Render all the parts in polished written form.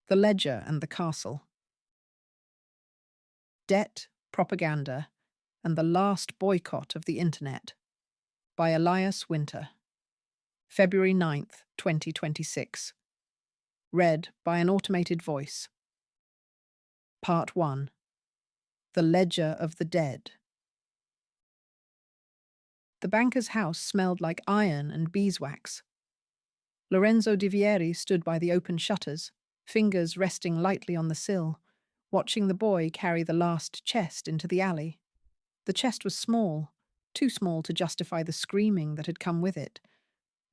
The Ledger and the Castle. Debt, Propaganda, and the Last Boycott of the Internet by Elias Winter. February 9th, 2026. Read by an automated voice. Part 1. The Ledger of the Dead. The banker's house smelled like iron and beeswax. Lorenzo di Vieri stood by the open shutters, fingers resting lightly on the sill, watching the boy carry the last chest into the alley. The chest was small, too small to justify the screaming that had come with it.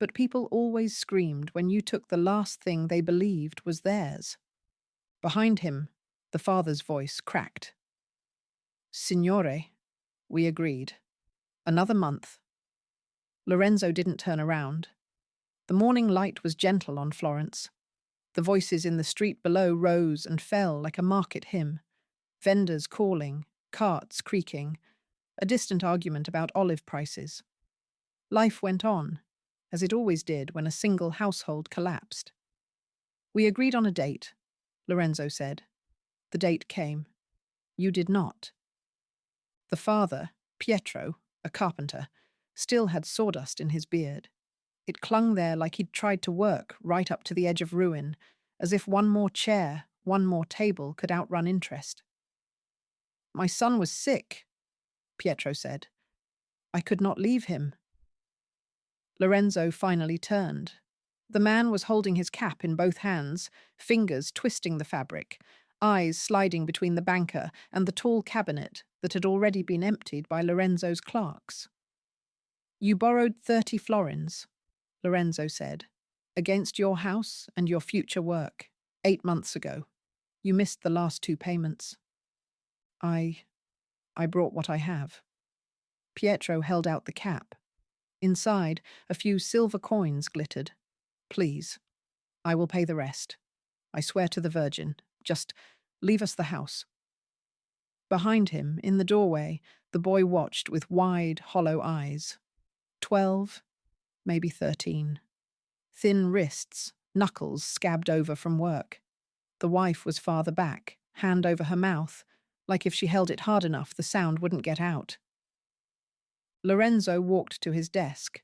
But people always screamed when you took the last thing they believed was theirs. Behind him, the father's voice cracked. Signore, we agreed. Another month. Lorenzo didn't turn around. The morning light was gentle on Florence. The voices in the street below rose and fell like a market hymn. Vendors calling, carts creaking, a distant argument about olive prices. Life went on, as it always did when a single household collapsed. We agreed on a date, Lorenzo said. The date came. You did not. The father, Pietro, a carpenter, still had sawdust in his beard. It clung there like he'd tried to work right up to the edge of ruin, as if one more chair, one more table could outrun interest. My son was sick, Pietro said. I could not leave him. Lorenzo finally turned. The man was holding his cap in both hands, fingers twisting the fabric, eyes sliding between the banker and the tall cabinet that had already been emptied by Lorenzo's clerks. You borrowed 30 florins, Lorenzo said, against your house and your future work, 8 months ago. You missed the last 2 payments. I brought what I have. Pietro held out the cap. Inside, a few silver coins glittered. Please, I will pay the rest. I swear to the Virgin. Just leave us the house. Behind him, in the doorway, the boy watched with wide, hollow eyes. 12, maybe 13. Thin wrists, knuckles scabbed over from work. The wife was farther back, hand over her mouth, like if she held it hard enough the sound wouldn't get out. Lorenzo walked to his desk.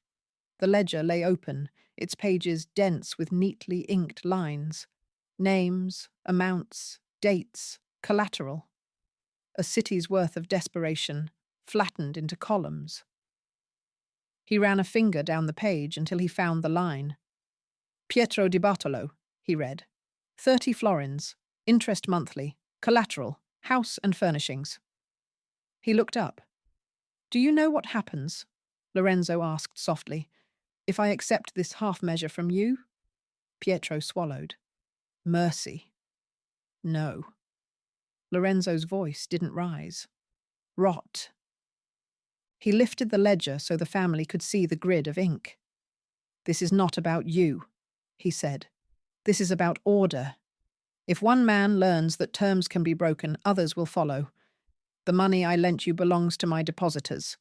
The ledger lay open, its pages dense with neatly inked lines. Names, amounts, dates, collateral. A city's worth of desperation, flattened into columns. He ran a finger down the page until he found the line. Pietro di Bartolo, he read. 30 florins, interest monthly, collateral, house and furnishings. He looked up. Do you know what happens? Lorenzo asked softly. If I accept this half measure from you? Pietro swallowed. Mercy. No. Lorenzo's voice didn't rise. Rot. He lifted the ledger so the family could see the grid of ink. This is not about you, he said. This is about order. If one man learns that terms can be broken, others will follow. The money I lent you belongs to my depositors.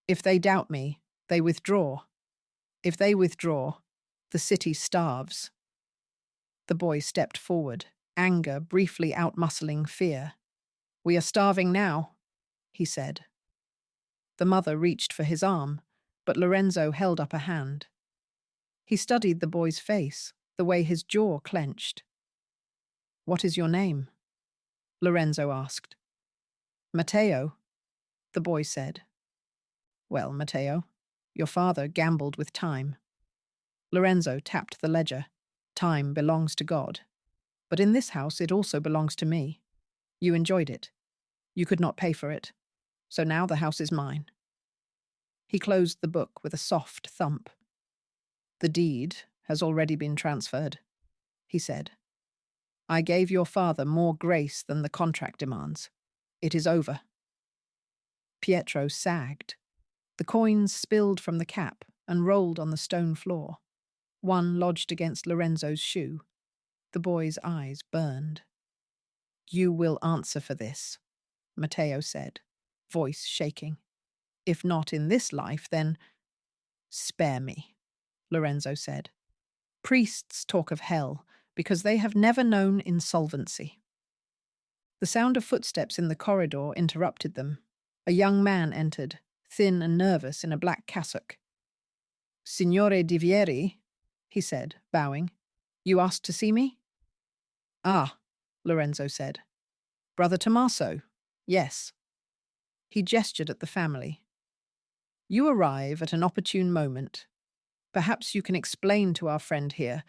If they doubt me, they withdraw. If they withdraw, the city starves. The boy stepped forward, anger briefly outmuscling fear. We are starving now, he said. The mother reached for his arm, but Lorenzo held up a hand. He studied the boy's face, the way his jaw clenched. What is your name? Lorenzo asked. Matteo, the boy said. Well, Matteo, your father gambled with time. Lorenzo tapped the ledger. Time belongs to God. But in this house it also belongs to me. You enjoyed it. You could not pay for it. So now the house is mine. He closed the book with a soft thump. The deed has already been transferred, he said. I gave your father more grace than the contract demands. It is over. Pietro sagged. The coins spilled from the cap and rolled on the stone floor. One lodged against Lorenzo's shoe. The boy's eyes burned. You will answer for this, Matteo said, voice shaking. If not in this life, then... Spare me, Lorenzo said. Priests talk of hell, because they have never known insolvency. The sound of footsteps in the corridor interrupted them. A young man entered, thin and nervous in a black cassock. Signore di Vieri, he said, bowing. You asked to see me? Ah, Lorenzo said. Brother Tommaso? Yes. He gestured at the family. You arrive at an opportune moment. Perhaps you can explain to our friend here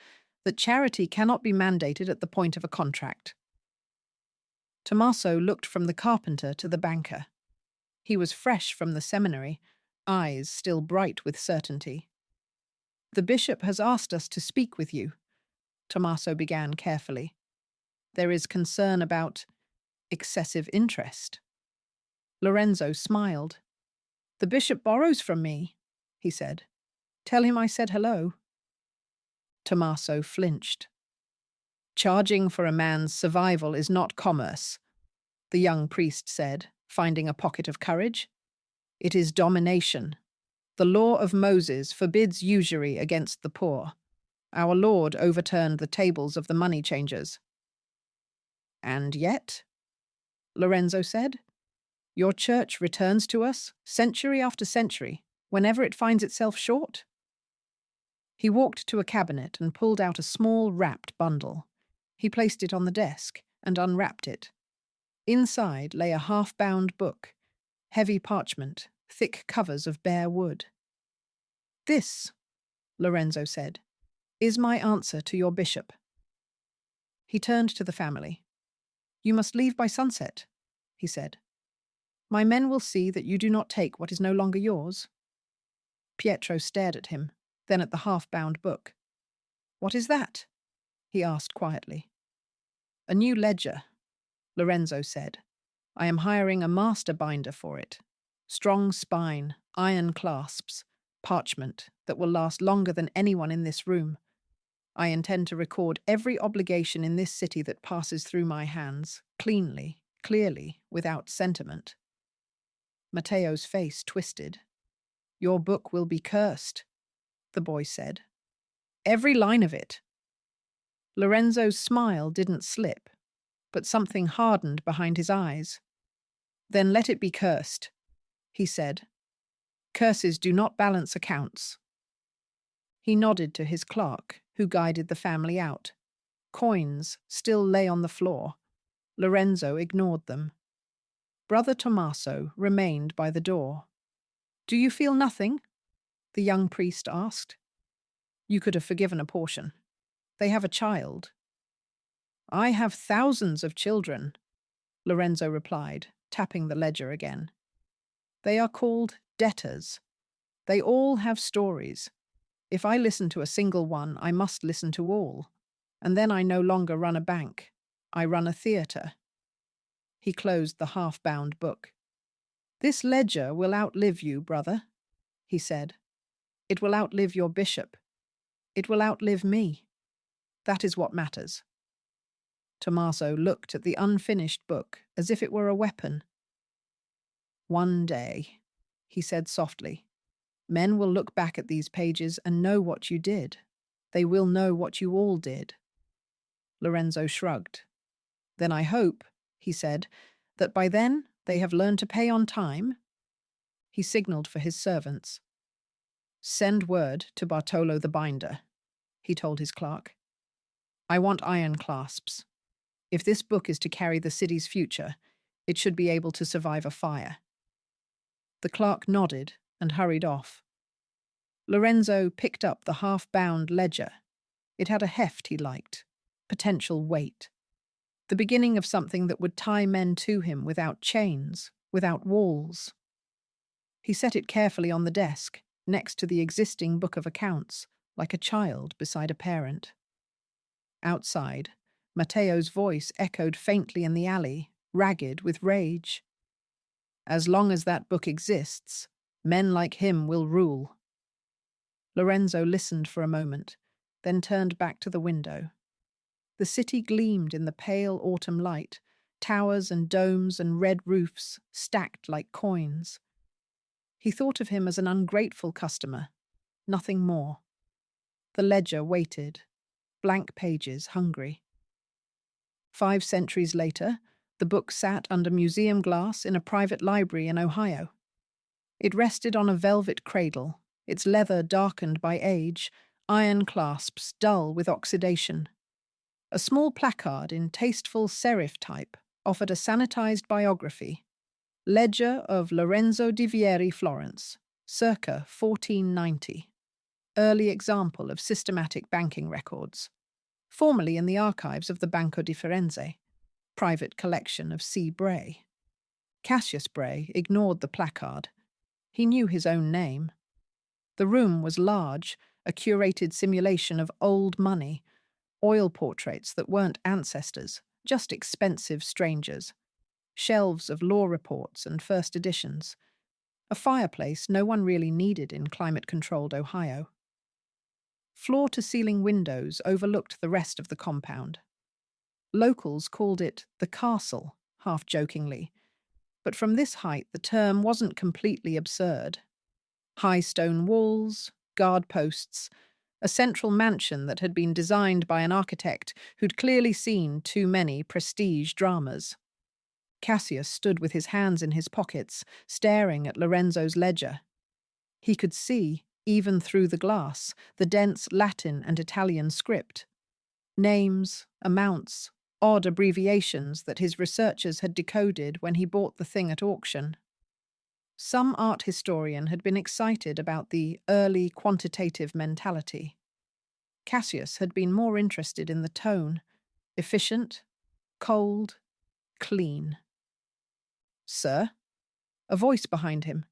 that charity cannot be mandated at the point of a contract. Tommaso looked from the carpenter to the banker. He was fresh from the seminary, eyes still bright with certainty. The bishop has asked us to speak with you, Tommaso began carefully. There is concern about excessive interest. Lorenzo smiled. The bishop borrows from me, he said. Tell him I said hello. Tommaso flinched. Charging for a man's survival is not commerce, the young priest said, finding a pocket of courage. It is domination. The law of Moses forbids usury against the poor. Our Lord overturned the tables of the money changers. And yet, Lorenzo said, your church returns to us, century after century, whenever it finds itself short. He walked to a cabinet and pulled out a small wrapped bundle. He placed it on the desk and unwrapped it. Inside lay a half-bound book, heavy parchment, thick covers of bare wood. This, Lorenzo said, is my answer to your bishop. He turned to the family. You must leave by sunset, he said. My men will see that you do not take what is no longer yours. Pietro stared at him, then at the half-bound book. What is that? He asked quietly. A new ledger, Lorenzo said. I am hiring a master binder for it. Strong spine, iron clasps, parchment that will last longer than anyone in this room. I intend to record every obligation in this city that passes through my hands, cleanly, clearly, without sentiment. Matteo's face twisted. Your book will be cursed, the boy said. Every line of it. Lorenzo's smile didn't slip, but something hardened behind his eyes. Then let it be cursed, he said. Curses do not balance accounts. He nodded to his clerk, who guided the family out. Coins still lay on the floor. Lorenzo ignored them. Brother Tommaso remained by the door. Do you feel nothing? The young priest asked. You could have forgiven a portion. They have a child. I have thousands of children, Lorenzo replied, tapping the ledger again. They are called debtors. They all have stories. If I listen to a single one, I must listen to all. And then I no longer run a bank. I run a theatre. He closed the half-bound book. This ledger will outlive you, brother, he said. It will outlive your bishop. It will outlive me. That is what matters. Tommaso looked at the unfinished book as if it were a weapon. One day, he said softly, men will look back at these pages and know what you did. They will know what you all did. Lorenzo shrugged. Then I hope, he said, that by then they have learned to pay on time. He signaled for his servants. Send word to Bartolo the binder, he told his clerk. I want iron clasps. If this book is to carry the city's future, it should be able to survive a fire. The clerk nodded and hurried off. Lorenzo picked up the half-bound ledger. It had a heft he liked, potential weight. The beginning of something that would tie men to him without chains, without walls. He set it carefully on the desk, next to the existing book of accounts, like a child beside a parent. Outside, Matteo's voice echoed faintly in the alley, ragged with rage. As long as that book exists, men like him will rule. Lorenzo listened for a moment, then turned back to the window. The city gleamed in the pale autumn light, towers and domes and red roofs stacked like coins. He thought of him as an ungrateful customer, nothing more. The ledger waited. blank pages, hungry. 5 centuries later, the book sat under museum glass in a private library in Ohio. It rested on a velvet cradle, its leather darkened by age, iron clasps dull with oxidation. A small placard in tasteful serif type offered a sanitized biography, Ledger of Lorenzo di Vieri, Florence, circa 1490. Early example of systematic banking records, formerly in the archives of the Banco di Firenze, private collection of C. Bray. Cassius Bray ignored the placard. He knew his own name. The room was large, a curated simulation of old money, oil portraits that weren't ancestors, just expensive strangers, shelves of law reports and first editions, a fireplace no one really needed in climate-controlled Ohio. Floor-to-ceiling windows overlooked the rest of the compound. Locals called it the castle, half-jokingly, but from this height the term wasn't completely absurd. High stone walls, guard posts, a central mansion that had been designed by an architect who'd clearly seen too many prestige dramas. Cassius stood with his hands in his pockets, staring at Lorenzo's ledger. He could see, even through the glass, the dense Latin and Italian script. Names, amounts, odd abbreviations that his researchers had decoded when he bought the thing at auction. Some art historian had been excited about the early quantitative mentality. Cassius had been more interested in the tone, efficient, cold, clean. "Sir?" A voice behind him.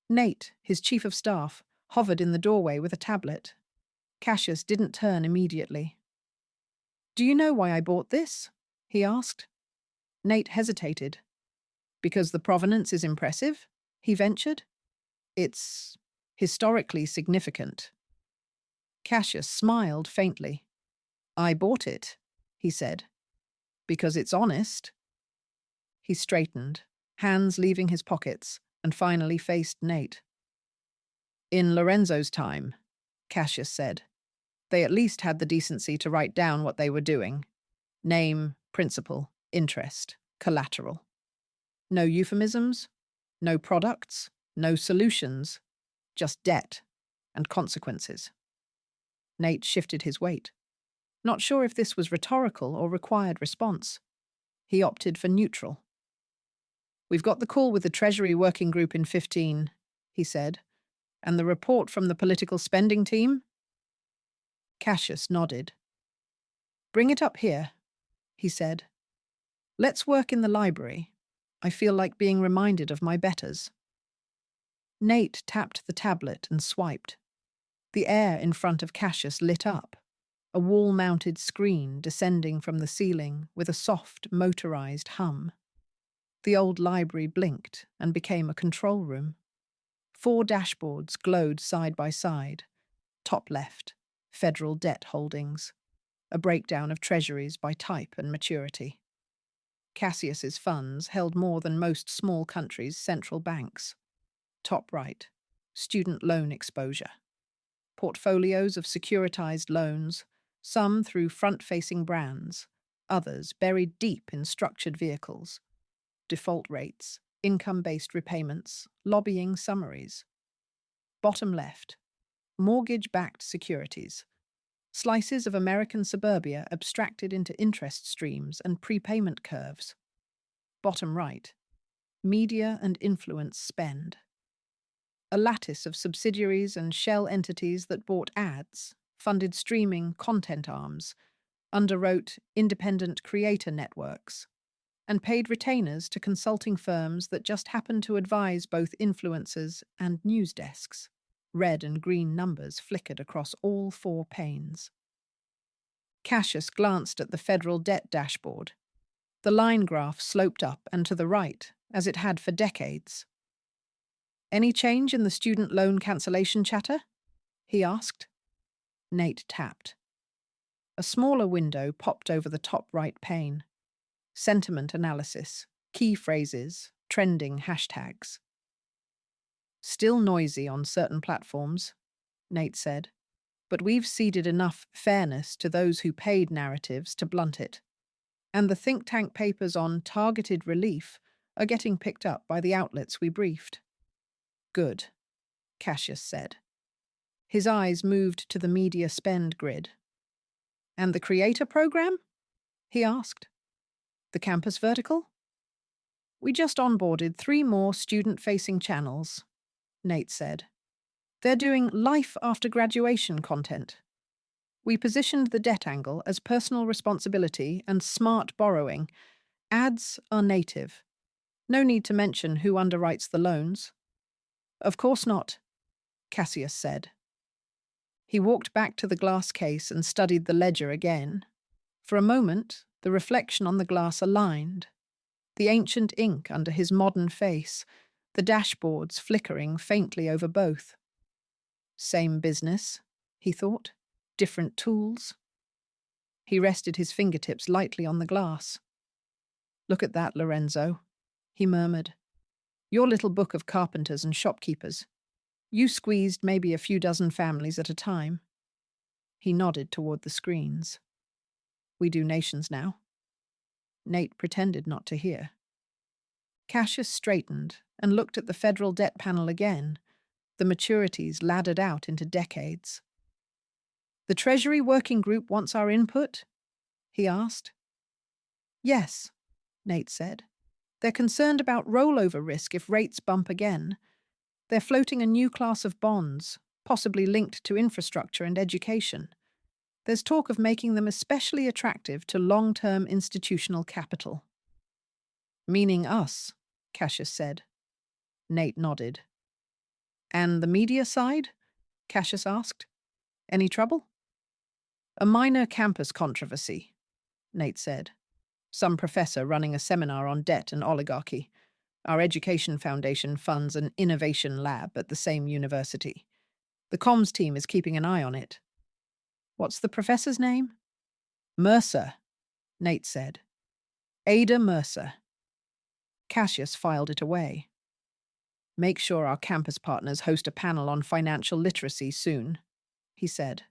Nate, his chief of staff, hovered in the doorway with a tablet. Cassius didn't turn immediately. "Do you know why I bought this?" he asked. Nate hesitated. "Because the provenance is impressive?" he ventured. "It's historically significant." Cassius smiled faintly. "I bought it," he said, "because it's honest." He straightened, hands leaving his pockets, and finally faced Nate. "In Lorenzo's time," Cassius said, "they at least had the decency to write down what they were doing. Name, principal, interest, collateral. No euphemisms, no products, no solutions, just debt and consequences." Nate shifted his weight, not sure if this was rhetorical or required response. He opted for neutral. "We've got the call with the Treasury Working Group in 15, he said. "And the report from the political spending team?" Cassius nodded. "Bring it up here," he said. "Let's work in the library. I feel like being reminded of my betters." Nate tapped the tablet and swiped. The air in front of Cassius lit up, a wall-mounted screen descending from the ceiling with a soft, motorized hum. The old library blinked and became a control room. 4 dashboards glowed side by side. Top left, federal debt holdings, a breakdown of treasuries by type and maturity. Cassius's funds held more than most small countries' central banks. Top right, student loan exposure. Portfolios of securitized loans, some through front-facing brands, others buried deep in structured vehicles. Default rates, income-based repayments, lobbying summaries. Bottom left, mortgage-backed securities. Slices of American suburbia abstracted into interest streams and prepayment curves. Bottom right, media and influence spend. A lattice of subsidiaries and shell entities that bought ads, funded streaming content arms, underwrote independent creator networks, and paid retainers to consulting firms that just happened to advise both influencers and news desks. Red and green numbers flickered across all 4 panes. Cassius glanced at the federal debt dashboard. The line graph sloped up and to the right, as it had for decades. "Any change in the student loan cancellation chatter?" he asked. Nate tapped. A smaller window popped over the top right pane. Sentiment analysis, key phrases, trending hashtags. "Still noisy on certain platforms," Nate said, but we've ceded enough fairness to those who paid narratives to blunt it. And the think tank papers on targeted relief are getting picked up by the outlets we briefed. Good, Cassius said. His eyes moved to the media spend grid. And the creator program? He asked. The campus vertical? We just onboarded 3 more student-facing channels, Nate said. They're doing life after graduation content. We positioned the debt angle as personal responsibility and smart borrowing. Ads are native. No need to mention who underwrites the loans. Of course not, Cassius said. He walked back to the glass case and studied the ledger again. For a moment, the reflection on the glass aligned. The ancient ink under his modern face, the dashboards flickering faintly over both. Same business, he thought. Different tools. He rested his fingertips lightly on the glass. Look at that, Lorenzo, he murmured. Your little book of carpenters and shopkeepers. You squeezed maybe a few dozen families at a time. He nodded toward the screens. We do nations now. Nate pretended not to hear. Cassius straightened and looked at the federal debt panel again, the maturities laddered out into decades. The Treasury Working Group wants our input? He asked. Yes, Nate said. They're concerned about rollover risk if rates bump again. They're floating a new class of bonds, possibly linked to infrastructure and education. There's talk of making them especially attractive to long-term institutional capital. Meaning us, Cassius said. Nate nodded. And the media side? Cassius asked. Any trouble? A minor campus controversy, Nate said. Some professor running a seminar on debt and oligarchy. Our Education Foundation funds an innovation lab at the same university. The comms team is keeping an eye on it. What's the professor's name? Mercer, Nate said. Ada Mercer. Cassius filed it away. Make sure our campus partners host a panel on financial literacy soon, he said.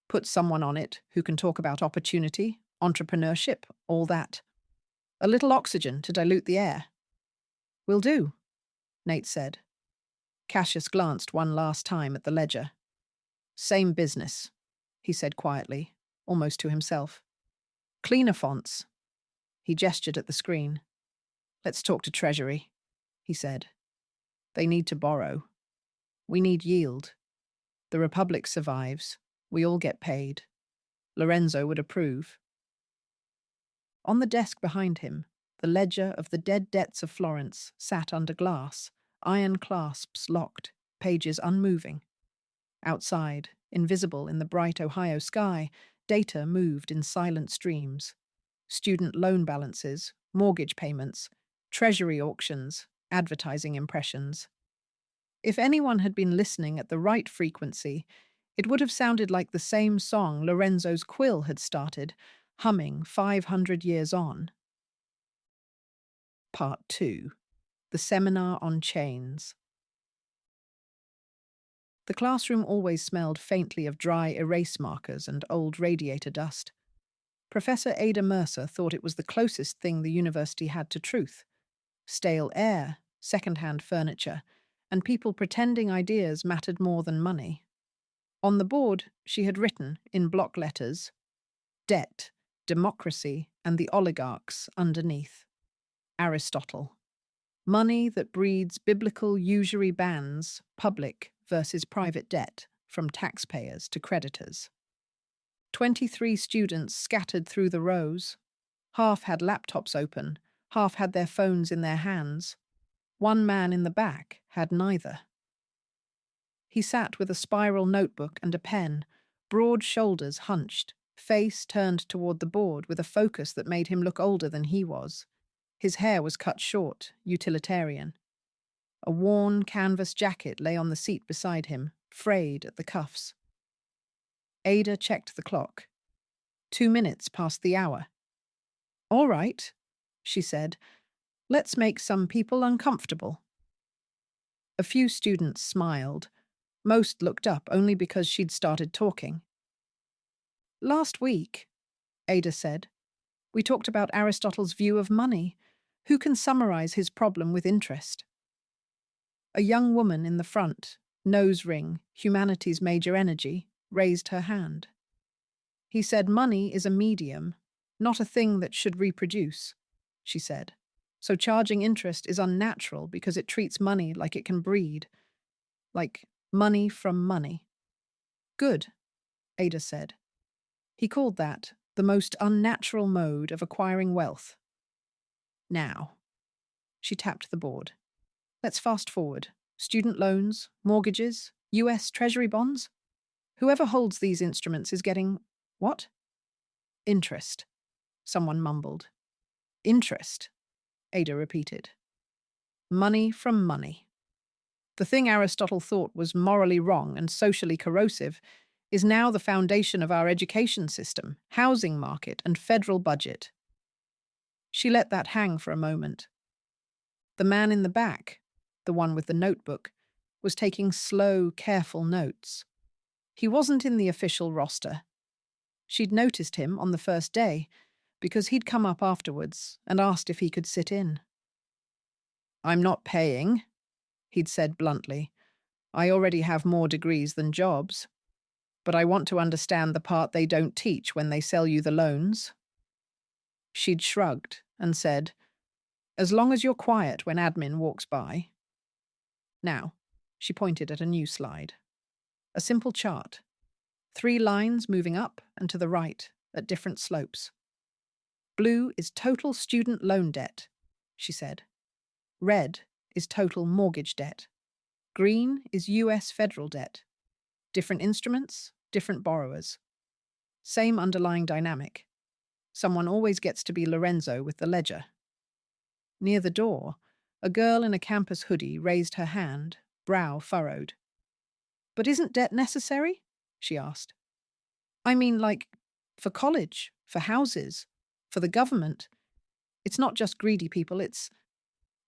Put someone on it who can talk about opportunity, entrepreneurship, all that. A little oxygen to dilute the air. Will do, Nate said. Cassius glanced one last time at the ledger. Same business, he said quietly, almost to himself. Cleaner fonts. He gestured at the screen. Let's talk to Treasury, he said. They need to borrow. We need yield. The Republic survives. We all get paid. Lorenzo would approve. On the desk behind him, the ledger of the dead debts of Florence sat under glass, iron clasps locked, pages unmoving. Outside, invisible in the bright Ohio sky, data moved in silent streams. Student loan balances, mortgage payments, treasury auctions, advertising impressions. If anyone had been listening at the right frequency, it would have sounded like the same song Lorenzo's quill had started, humming 500 years on. Part 2. The Seminar on Chains. The classroom always smelled faintly of dry erase markers and old radiator dust. Professor Ada Mercer thought it was the closest thing the university had to truth. Stale air, second-hand furniture, and people pretending ideas mattered more than money. On the board, she had written, in block letters, Debt, Democracy, and the Oligarchs underneath. Aristotle. Money that breeds biblical usury bans, public versus private debt, from taxpayers to creditors. 23 students scattered through the rows. Half had laptops open, half had their phones in their hands. One man in the back had neither. He sat with a spiral notebook and a pen, broad shoulders hunched, face turned toward the board with a focus that made him look older than he was. His hair was cut short, utilitarian. A worn canvas jacket lay on the seat beside him, frayed at the cuffs. Ada checked the clock. 2 minutes past the hour. All right, she said. Let's make some people uncomfortable. A few students smiled. Most looked up only because she'd started talking. Last week, Ada said, we talked about Aristotle's view of money. Who can summarize his problem with interest? A young woman in the front, nose ring, humanity's major energy, raised her hand. He said money is a medium, not a thing that should reproduce, she said. So charging interest is unnatural because it treats money like it can breed, like money from money. Good, Ada said. He called that the most unnatural mode of acquiring wealth. Now, she tapped the board. Let's fast forward. Student loans, mortgages, US Treasury bonds. Whoever holds these instruments is getting what? Interest, someone mumbled. Interest, Ada repeated. Money from money. The thing Aristotle thought was morally wrong and socially corrosive is now the foundation of our education system, housing market, and federal budget. She let that hang for a moment. The man in the back, the one with the notebook, was taking slow, careful notes. He wasn't in the official roster. She'd noticed him on the first day because he'd come up afterwards and asked if he could sit in. I'm not paying, he'd said bluntly. I already have more degrees than jobs. But I want to understand the part they don't teach when they sell you the loans. She'd shrugged and said, as long as you're quiet when admin walks by. Now, she pointed at a new slide. A simple chart. 3 lines moving up and to the right at different slopes. Blue is total student loan debt, she said. Red is total mortgage debt. Green is US federal debt. Different instruments, different borrowers. Same underlying dynamic. Someone always gets to be Lorenzo with the ledger. Near the door, a girl in a campus hoodie raised her hand, brow furrowed. But isn't debt necessary? She asked. I mean, like, for college, for houses, for the government. It's not just greedy people, it's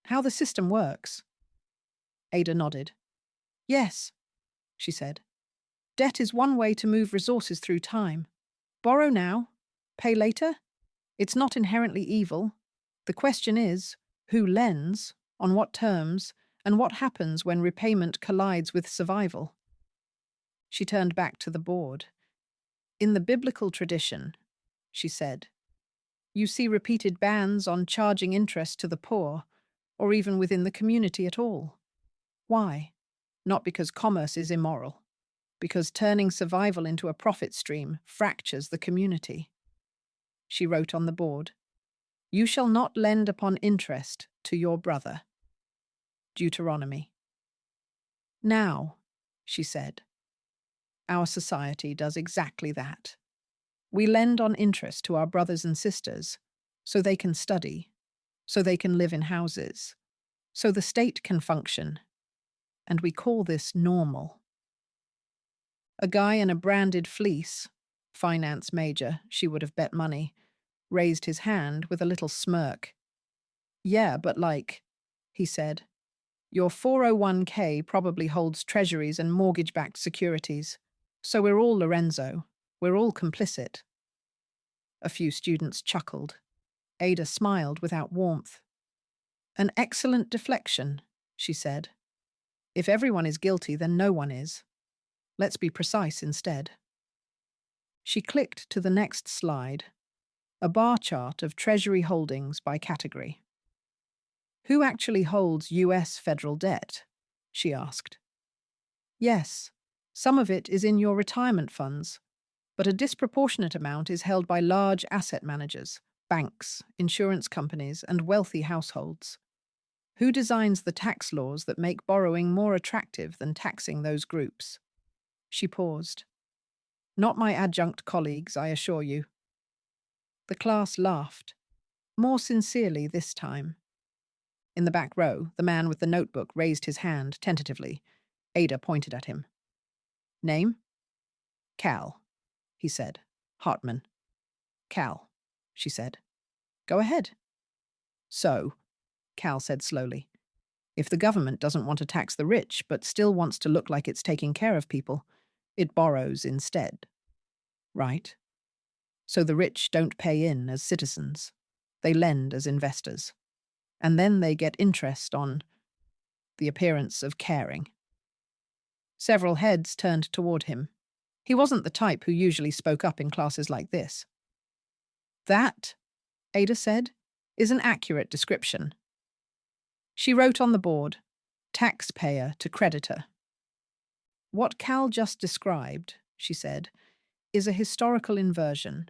how the system works. Ada nodded. Yes, she said. Debt is one way to move resources through time. Borrow now, pay later. It's not inherently evil. The question is, who lends, on what terms, and what happens when repayment collides with survival? She turned back to the board. In the biblical tradition, she said, you see repeated bans on charging interest to the poor, or even within the community at all. Why? Not because commerce is immoral. Because turning survival into a profit stream fractures the community. She wrote on the board, you shall not lend upon interest to your brother. Deuteronomy. Now, she said, our society does exactly that. We lend on interest to our brothers and sisters so they can study, so they can live in houses, so the state can function, and we call this normal. A guy in a branded fleece, finance major, she would have bet money, raised his hand with a little smirk. Yeah, but he said, your 401k probably holds treasuries and mortgage-backed securities. So we're all Lorenzo. We're all complicit. A few students chuckled. Ada smiled without warmth. An excellent deflection, she said. If everyone is guilty, then no one is. Let's be precise instead. She clicked to the next slide, a bar chart of Treasury holdings by category. Who actually holds US federal debt? She asked. Yes, some of it is in your retirement funds, but a disproportionate amount is held by large asset managers, banks, insurance companies, and wealthy households. Who designs the tax laws that make borrowing more attractive than taxing those groups? She paused. Not my adjunct colleagues, I assure you. The class laughed, more sincerely this time. In the back row, the man with the notebook raised his hand tentatively. Ada pointed at him. Name? Cal, he said. Hartman. Cal, she said. Go ahead. So, Cal said slowly, If the government doesn't want to tax the rich but still wants to look like it's taking care of people, it borrows instead. Right? So the rich don't pay in as citizens. They lend as investors. And then they get interest on the appearance of caring. Several heads turned toward him. He wasn't the type who usually spoke up in classes like this. That, Ada said, is an accurate description. She wrote on the board, taxpayer to creditor. What Cal just described, she said, is a historical inversion.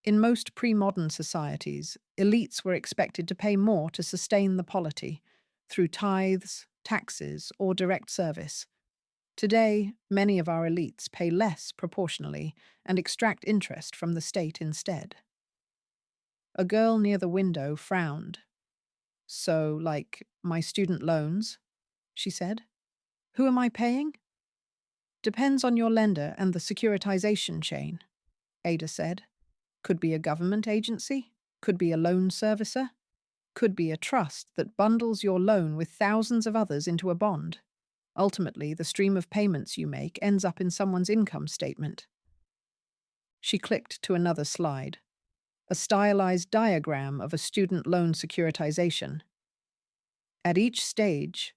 In most pre-modern societies, elites were expected to pay more to sustain the polity, through tithes, taxes, or direct service. Today, many of our elites pay less proportionally and extract interest from the state instead. A girl near the window frowned. So, like my student loans, she said. Who am I paying? Depends on your lender and the securitization chain, Ada said. Could be a government agency, could be a loan servicer, could be a trust that bundles your loan with thousands of others into a bond. Ultimately, the stream of payments you make ends up in someone's income statement. She clicked to another slide, a stylized diagram of a student loan securitization. At each stage,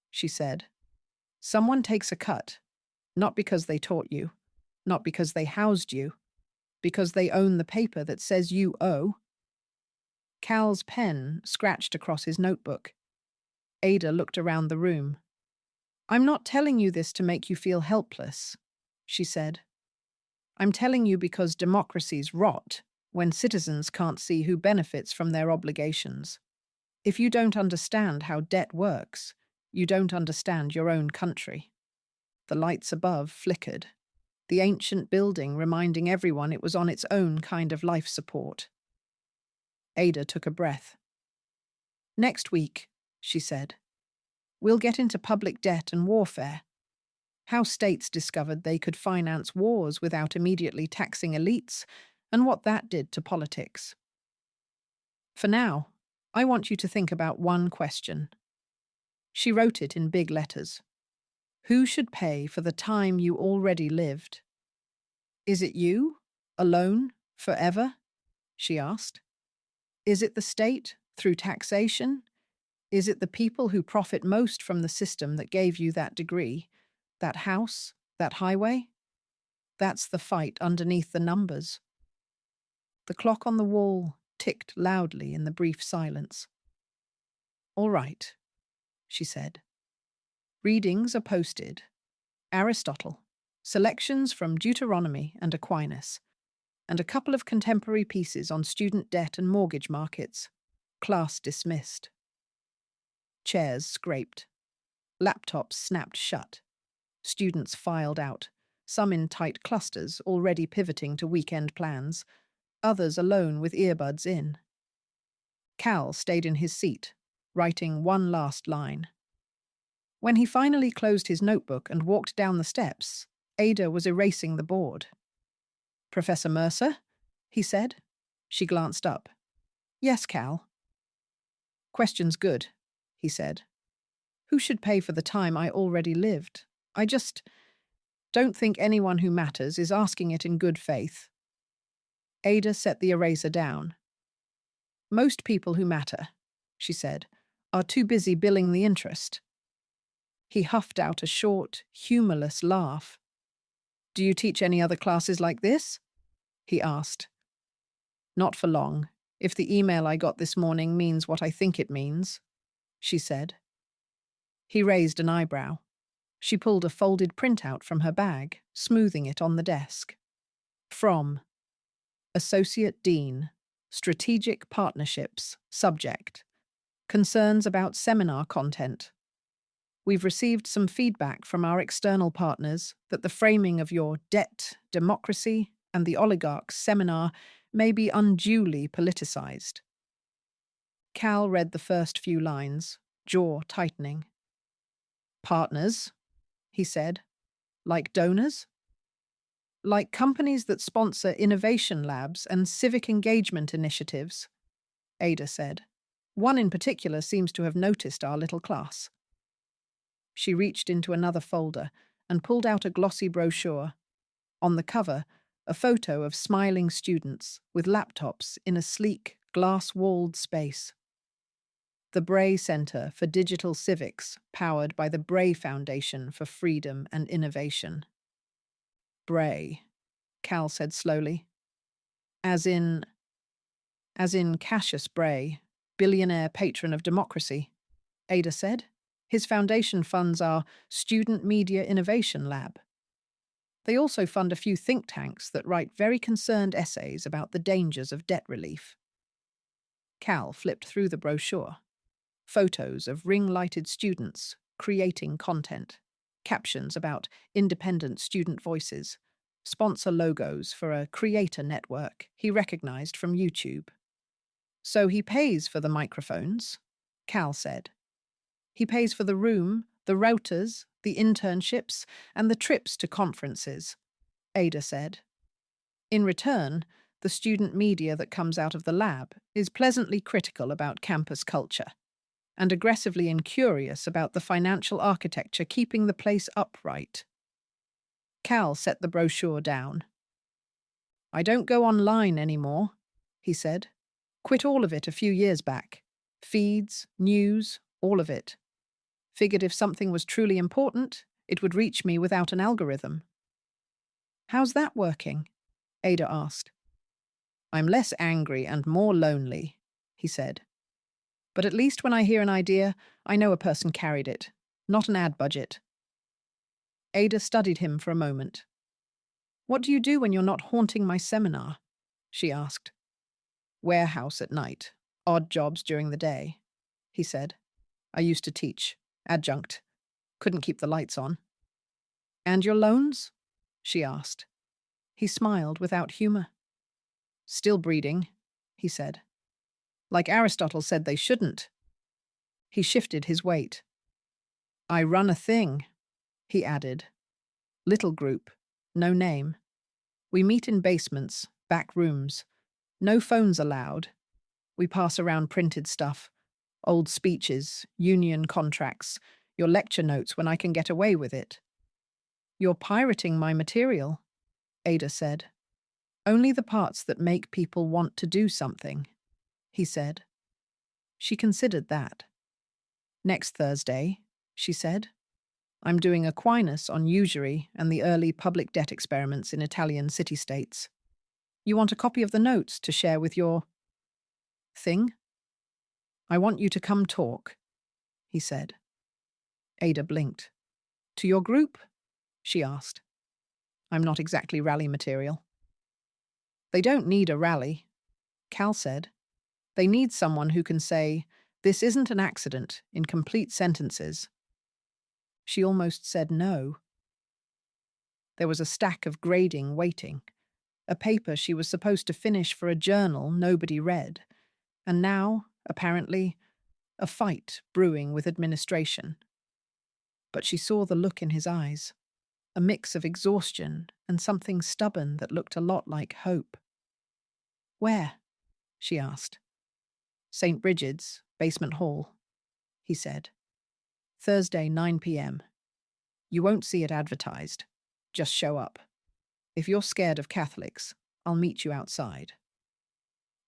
she said, someone takes a cut, not because they taught you, not because they housed you, because they own the paper that says you owe. Cal's pen scratched across his notebook. Ada looked around the room. I'm not telling you this to make you feel helpless, she said. I'm telling you because democracies rot when citizens can't see who benefits from their obligations. If you don't understand how debt works, you don't understand your own country. The lights above flickered, the ancient building reminding everyone it was on its own kind of life support. Ada took a breath. Next week, she said, we'll get into public debt and warfare. How states discovered they could finance wars without immediately taxing elites, and what that did to politics. For now, I want you to think about one question. She wrote it in big letters. Who should pay for the time you already lived? Is it you, alone, forever? She asked. Is it the state, through taxation? Is it the people who profit most from the system that gave you that degree, that house, that highway? That's the fight underneath the numbers. The clock on the wall ticked loudly in the brief silence. All right, she said. Readings are posted. Aristotle, selections from Deuteronomy and Aquinas, and a couple of contemporary pieces on student debt and mortgage markets. Class dismissed. Chairs scraped. Laptops snapped shut. Students filed out, some in tight clusters already pivoting to weekend plans, others alone with earbuds in. Cal stayed in his seat, writing one last line. When he finally closed his notebook and walked down the steps, Ada was erasing the board. Professor Mercer? He said. She glanced up. Yes, Cal. Question's good, he said. Who should pay for the time I already lived? I just don't think anyone who matters is asking it in good faith. Ada set the eraser down. Most people who matter, she said, are too busy billing the interest. He huffed out a short, humorless laugh. Do you teach any other classes like this? He asked. Not for long, if the email I got this morning means what I think it means, she said. He raised an eyebrow. She pulled a folded printout from her bag, smoothing it on the desk. From Associate Dean, Strategic Partnerships, Subject. Concerns about seminar content. We've received some feedback from our external partners that the framing of your Debt, Democracy, and the Oligarchs seminar may be unduly politicized. Cal read the first few lines, jaw tightening. Partners, he said. Like donors? Like companies that sponsor innovation labs and civic engagement initiatives, Ada said. One in particular seems to have noticed our little class. She reached into another folder and pulled out a glossy brochure. On the cover, a photo of smiling students with laptops in a sleek, glass-walled space. The Bray Center for Digital Civics, powered by the Bray Foundation for Freedom and Innovation. Bray, Cal said slowly. As in Cassius Bray, billionaire patron of democracy, Ada said. His foundation funds our Student Media Innovation Lab. They also fund a few think tanks that write very concerned essays about the dangers of debt relief. Cal flipped through the brochure. Photos of ring-lighted students creating content, captions about independent student voices, sponsor logos for a creator network he recognized from YouTube. So he pays for the microphones, Cal said. He pays for the room, the routers, the internships, and the trips to conferences, Ada said. In return, the student media that comes out of the lab is pleasantly critical about campus culture and aggressively incurious about the financial architecture keeping the place upright. Cal set the brochure down. I don't go online anymore, he said. Quit all of it a few years back. Feeds, news, all of it. Figured if something was truly important, it would reach me without an algorithm. How's that working? Ada asked. I'm less angry and more lonely, he said. But at least when I hear an idea, I know a person carried it, not an ad budget. Ada studied him for a moment. What do you do when you're not haunting my seminar? She asked. Warehouse at night, odd jobs during the day, he said. I used to teach, adjunct. Couldn't keep the lights on. And your loans? She asked. He smiled without humor. Still breeding, he said. Like Aristotle said they shouldn't. He shifted his weight. I run a thing, he added. Little group, no name. We meet in basements, back rooms. No phones allowed. We pass around printed stuff, old speeches, union contracts, your lecture notes when I can get away with it. You're pirating my material, Ada said. Only the parts that make people want to do something, he said. She considered that. Next Thursday, she said, I'm doing Aquinas on usury and the early public debt experiments in Italian city-states. You want a copy of the notes to share with your thing? I want you to come talk, he said. Ada blinked. To your group? She asked. I'm not exactly rally material. They don't need a rally, Cal said. They need someone who can say, this isn't an accident, in complete sentences. She almost said no. There was a stack of grading waiting, a paper she was supposed to finish for a journal nobody read, and now, apparently, a fight brewing with administration. But she saw the look in his eyes, a mix of exhaustion and something stubborn that looked a lot like hope. Where? She asked. St. Bridget's, basement hall, he said. Thursday, 9 p.m. You won't see it advertised. Just show up. If you're scared of Catholics, I'll meet you outside.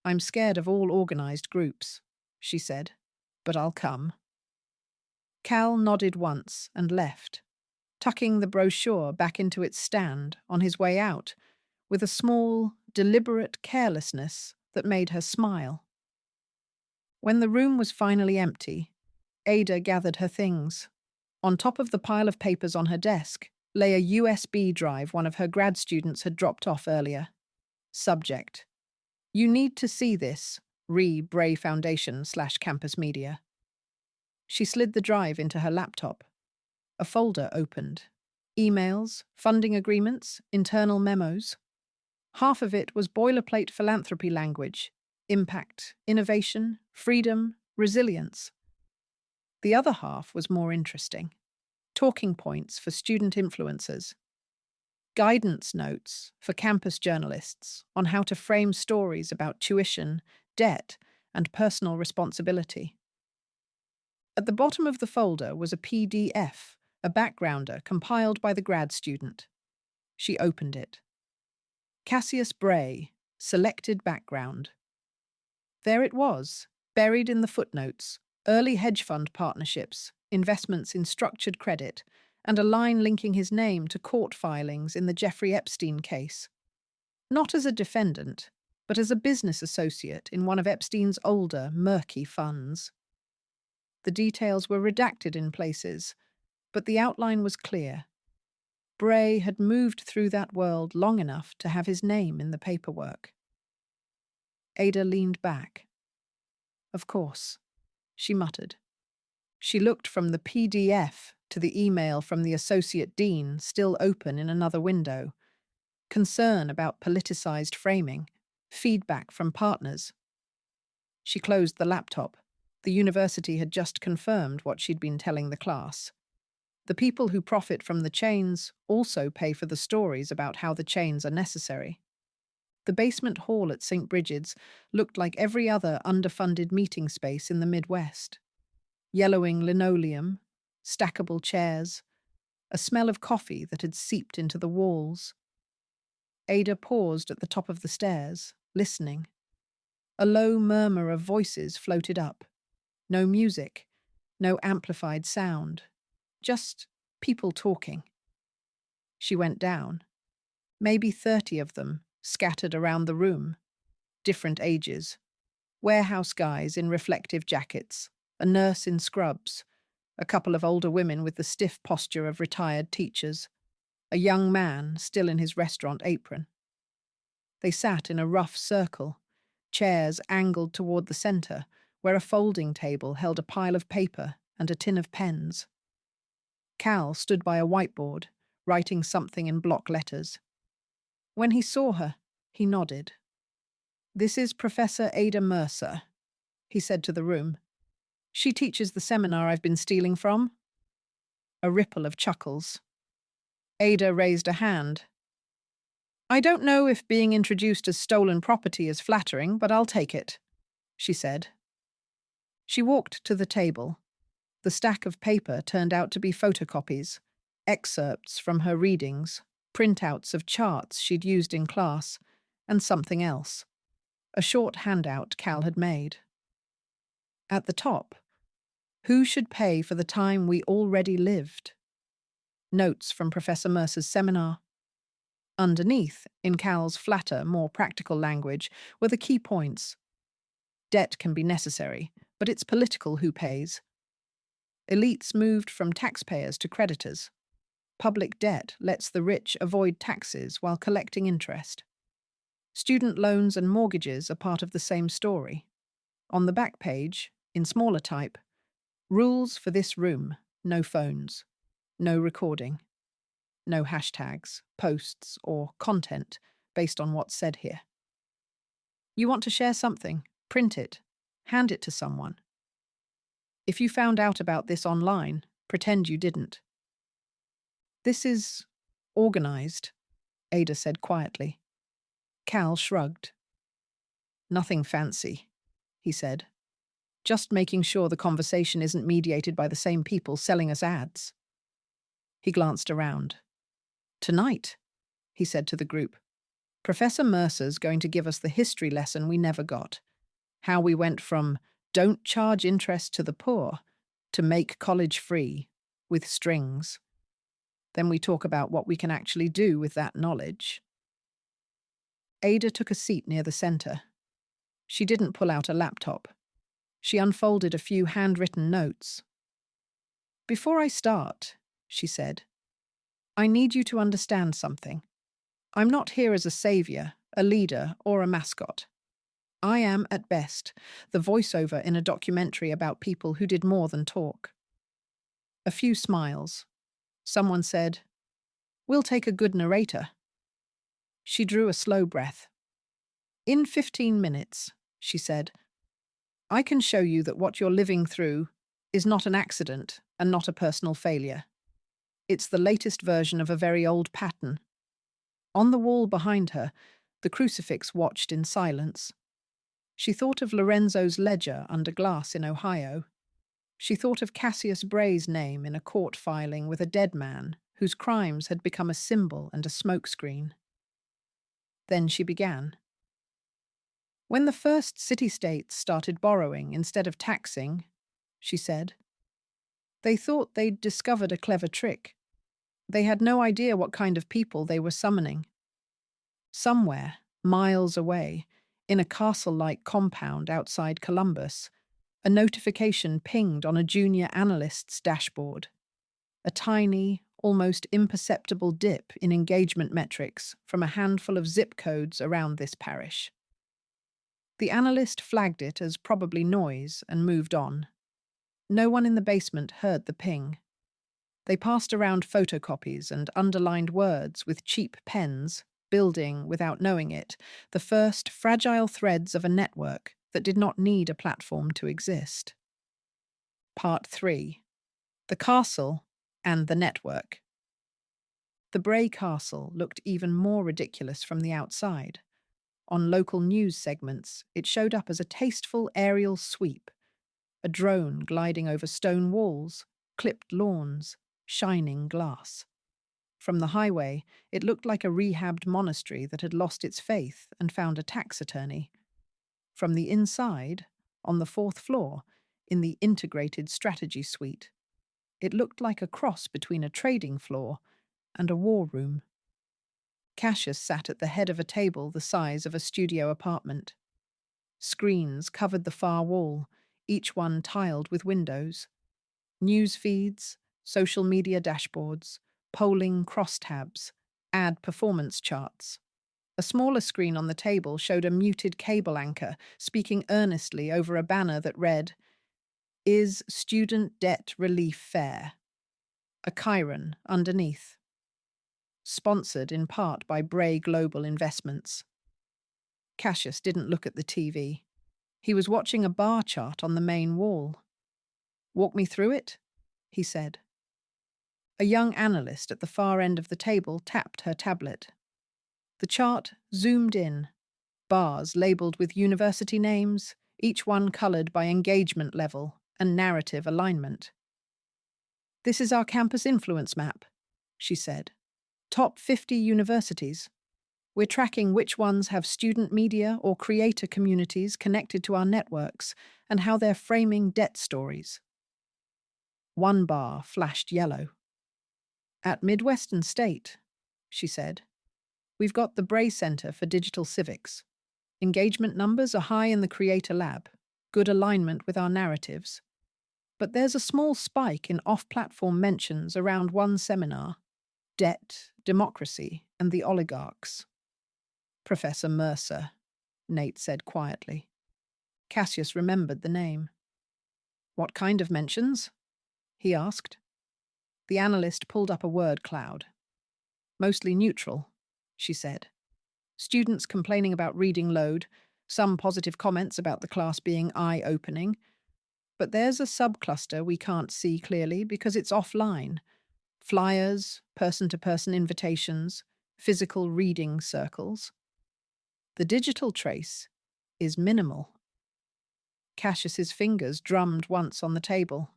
I'm scared of all organized groups, she said, but I'll come. Cal nodded once and left, tucking the brochure back into its stand on his way out, with a small, deliberate carelessness that made her smile. When the room was finally empty, Ada gathered her things. On top of the pile of papers on her desk lay a USB drive one of her grad students had dropped off earlier. Subject: You need to see this, re Bray Foundation / Campus Media. She slid the drive into her laptop. A folder opened. Emails, funding agreements, internal memos. Half of it was boilerplate philanthropy language: impact, innovation, freedom, resilience. The other half was more interesting. Talking points for student influencers. Guidance notes for campus journalists on how to frame stories about tuition, debt, and personal responsibility. At the bottom of the folder was a PDF a backgrounder compiled by the grad student. She opened it. Cassius Bray, selected background. There it was, buried in the footnotes, early hedge fund partnerships, investments in structured credit, and a line linking his name to court filings in the Jeffrey Epstein case. Not as a defendant, but as a business associate in one of Epstein's older, murky funds. The details were redacted in places, but the outline was clear. Bray had moved through that world long enough to have his name in the paperwork. Ada leaned back. Of course, she muttered. She looked from the PDF to the email from the associate dean still open in another window. Concern about politicized framing, feedback from partners. She closed the laptop. The university had just confirmed what she'd been telling the class. The people who profit from the chains also pay for the stories about how the chains are necessary. The basement hall at St. Bridget's looked like every other underfunded meeting space in the Midwest. Yellowing linoleum, stackable chairs, a smell of coffee that had seeped into the walls. Ada paused at the top of the stairs, listening. A low murmur of voices floated up. No music, no amplified sound. Just people talking. She went down. Maybe 30 of them, scattered around the room. Different ages. Warehouse guys in reflective jackets, a nurse in scrubs, a couple of older women with the stiff posture of retired teachers, a young man still in his restaurant apron. They sat in a rough circle, chairs angled toward the center, where a folding table held a pile of paper and a tin of pens. Cal stood by a whiteboard, writing something in block letters. When he saw her, he nodded. "This is Professor Ada Mercer," he said to the room. "She teaches the seminar I've been stealing from." A ripple of chuckles. Ada raised a hand. "I don't know if being introduced as stolen property is flattering, but I'll take it," she said. She walked to the table. The stack of paper turned out to be photocopies, excerpts from her readings, printouts of charts she'd used in class, and something else. A short handout Cal had made. At the top, who should pay for the time we already lived? Notes from Professor Mercer's seminar. Underneath, in Cal's flatter, more practical language, were the key points. Debt can be necessary, but it's political who pays. Elites moved from taxpayers to creditors. Public debt lets the rich avoid taxes while collecting interest. Student loans and mortgages are part of the same story. On the back page, in smaller type, rules for this room: no phones, no recording, no hashtags, posts, or content based on what's said here. You want to share something? Print it. Hand it to someone. If you found out about this online, pretend you didn't. "This is organized," Ada said quietly. Cal shrugged. "Nothing fancy," he said. "Just making sure the conversation isn't mediated by the same people selling us ads." He glanced around. "Tonight," he said to the group, "Professor Mercer's going to give us the history lesson we never got. How we went from don't charge interest to the poor to make college free, with strings. Then we talk about what we can actually do with that knowledge." Ada took a seat near the center. She didn't pull out a laptop. She unfolded a few handwritten notes. "Before I start," she said, "I need you to understand something. I'm not here as a savior, a leader, or a mascot. I am, at best, the voiceover in a documentary about people who did more than talk." A few smiles. Someone said, "We'll take a good narrator." She drew a slow breath. "In 15 minutes," she said, "I can show you that what you're living through is not an accident and not a personal failure. It's the latest version of a very old pattern." On the wall behind her, the crucifix watched in silence. She thought of Lorenzo's ledger under glass in Ohio. She thought of Cassius Bray's name in a court filing with a dead man whose crimes had become a symbol and a smokescreen. Then she began. When the first city-states started borrowing instead of taxing, she said, they thought they'd discovered a clever trick. They had no idea what kind of people they were summoning. Somewhere, miles away, in a castle-like compound outside Columbus, a notification pinged on a junior analyst's dashboard. A tiny, almost imperceptible dip in engagement metrics from a handful of zip codes around this parish. The analyst flagged it as probably noise and moved on. No one in the basement heard the ping. They passed around photocopies and underlined words with cheap pens, building, without knowing it, the first fragile threads of a network that did not need a platform to exist. Part 3. The Castle and the Network. The Bray Castle looked even more ridiculous from the outside. On local news segments, it showed up as a tasteful aerial sweep, a drone gliding over stone walls, clipped lawns, shining glass. From the highway, it looked like a rehabbed monastery that had lost its faith and found a tax attorney. From the inside, on the 4th floor, in the integrated strategy suite, it looked like a cross between a trading floor and a war room. Cassius sat at the head of a table the size of a studio apartment. Screens covered the far wall, each one tiled with windows. News feeds, social media dashboards, polling crosstabs, ad performance charts. A smaller screen on the table showed a muted cable anchor speaking earnestly over a banner that read, "Is student debt relief fair?" A chyron underneath. Sponsored in part by Bray Global Investments. Cassius didn't look at the TV. He was watching a bar chart on the main wall. "Walk me through it," he said. A young analyst at the far end of the table tapped her tablet. The chart zoomed in, bars labeled with university names, each one colored by engagement level and narrative alignment. "This is our campus influence map," she said. "Top 50 universities. We're tracking which ones have student media or creator communities connected to our networks and how they're framing debt stories." One bar flashed yellow. "At Midwestern State," she said, "we've got the Bray Center for Digital Civics. Engagement numbers are high in the Creator Lab, good alignment with our narratives. But there's a small spike in off-platform mentions around one seminar, Debt, Democracy, and the Oligarchs." "Professor Mercer," Nate said quietly. Cassius remembered the name. "What kind of mentions?" he asked. The analyst pulled up a word cloud. "Mostly neutral," she said. "Students complaining about reading load, some positive comments about the class being eye-opening. But there's a subcluster we can't see clearly because it's offline. Flyers, person-to-person invitations, physical reading circles. The digital trace is minimal." Cassius's fingers drummed once on the table.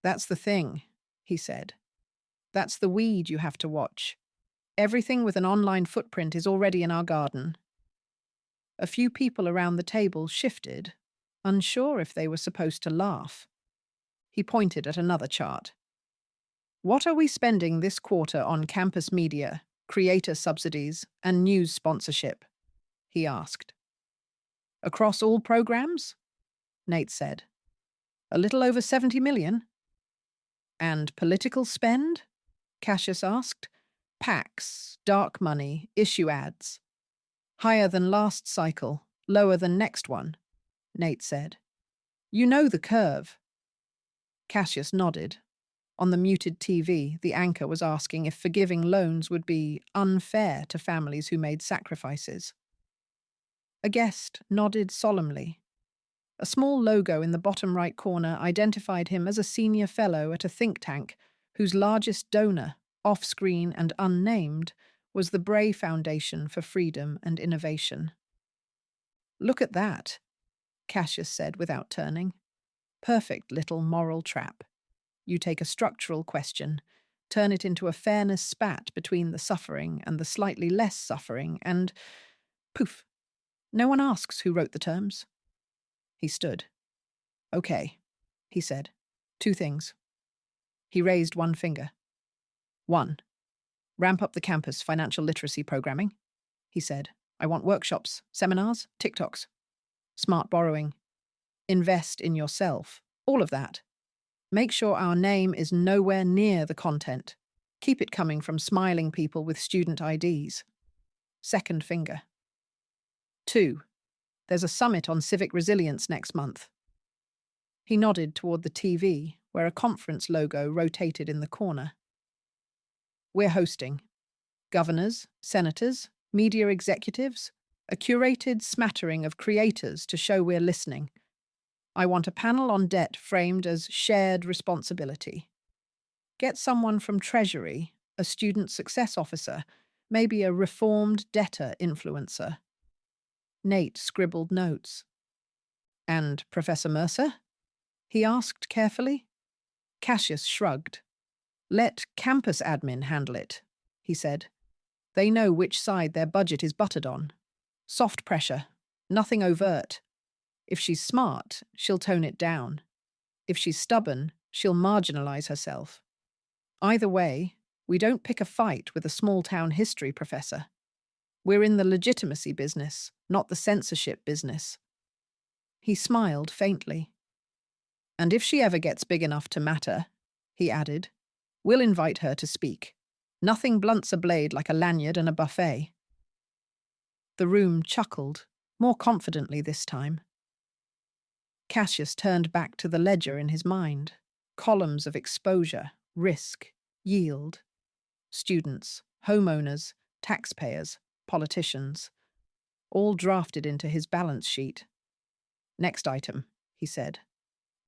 "That's the thing," he said. "That's the weed you have to watch. Everything with an online footprint is already in our garden." A few people around the table shifted, unsure if they were supposed to laugh. He pointed at another chart. "What are we spending this quarter on campus media, creator subsidies, and news sponsorship?" he asked. "Across all programs?" Nate said. "A little over 70 million. "And political spend?" Cassius asked. "PACs, dark money, issue ads." "Higher than last cycle, lower than next one," Nate said. "You know the curve." Cassius nodded. On the muted TV, the anchor was asking if forgiving loans would be unfair to families who made sacrifices. A guest nodded solemnly. A small logo in the bottom right corner identified him as a senior fellow at a think tank whose largest donor, off-screen and unnamed, was the Bray Foundation for Freedom and Innovation. "Look at that," Cassius said without turning. Perfect little moral trap. You take a structural question, turn it into a fairness spat between the suffering and the slightly less suffering, and poof, no one asks who wrote the terms. He stood. Okay, he said. Two things. He raised one finger. One, ramp up the campus financial literacy programming, he said. I want workshops, seminars, TikToks. Smart borrowing. Invest in yourself. All of that. Make sure our name is nowhere near the content. Keep it coming from smiling people with student IDs. Second finger. Two, there's a summit on civic resilience next month. He nodded toward the TV, where a conference logo rotated in the corner. We're hosting governors, senators, media executives, a curated smattering of creators to show we're listening. I want a panel on debt framed as shared responsibility. Get someone from Treasury, a student success officer, maybe a reformed debtor influencer. Nate scribbled notes. And Professor Mercer? He asked carefully. Cassius shrugged. Let campus admin handle it, he said. They know which side their budget is buttered on. Soft pressure, nothing overt. If she's smart, she'll tone it down. If she's stubborn, she'll marginalize herself. Either way, we don't pick a fight with a small-town history professor. We're in the legitimacy business, not the censorship business. He smiled faintly. And if she ever gets big enough to matter, he added, we'll invite her to speak. Nothing blunts a blade like a lanyard and a buffet. The room chuckled, more confidently this time. Cassius turned back to the ledger in his mind. Columns of exposure, risk, yield. Students, homeowners, taxpayers, politicians. All drafted into his balance sheet. Next item, he said.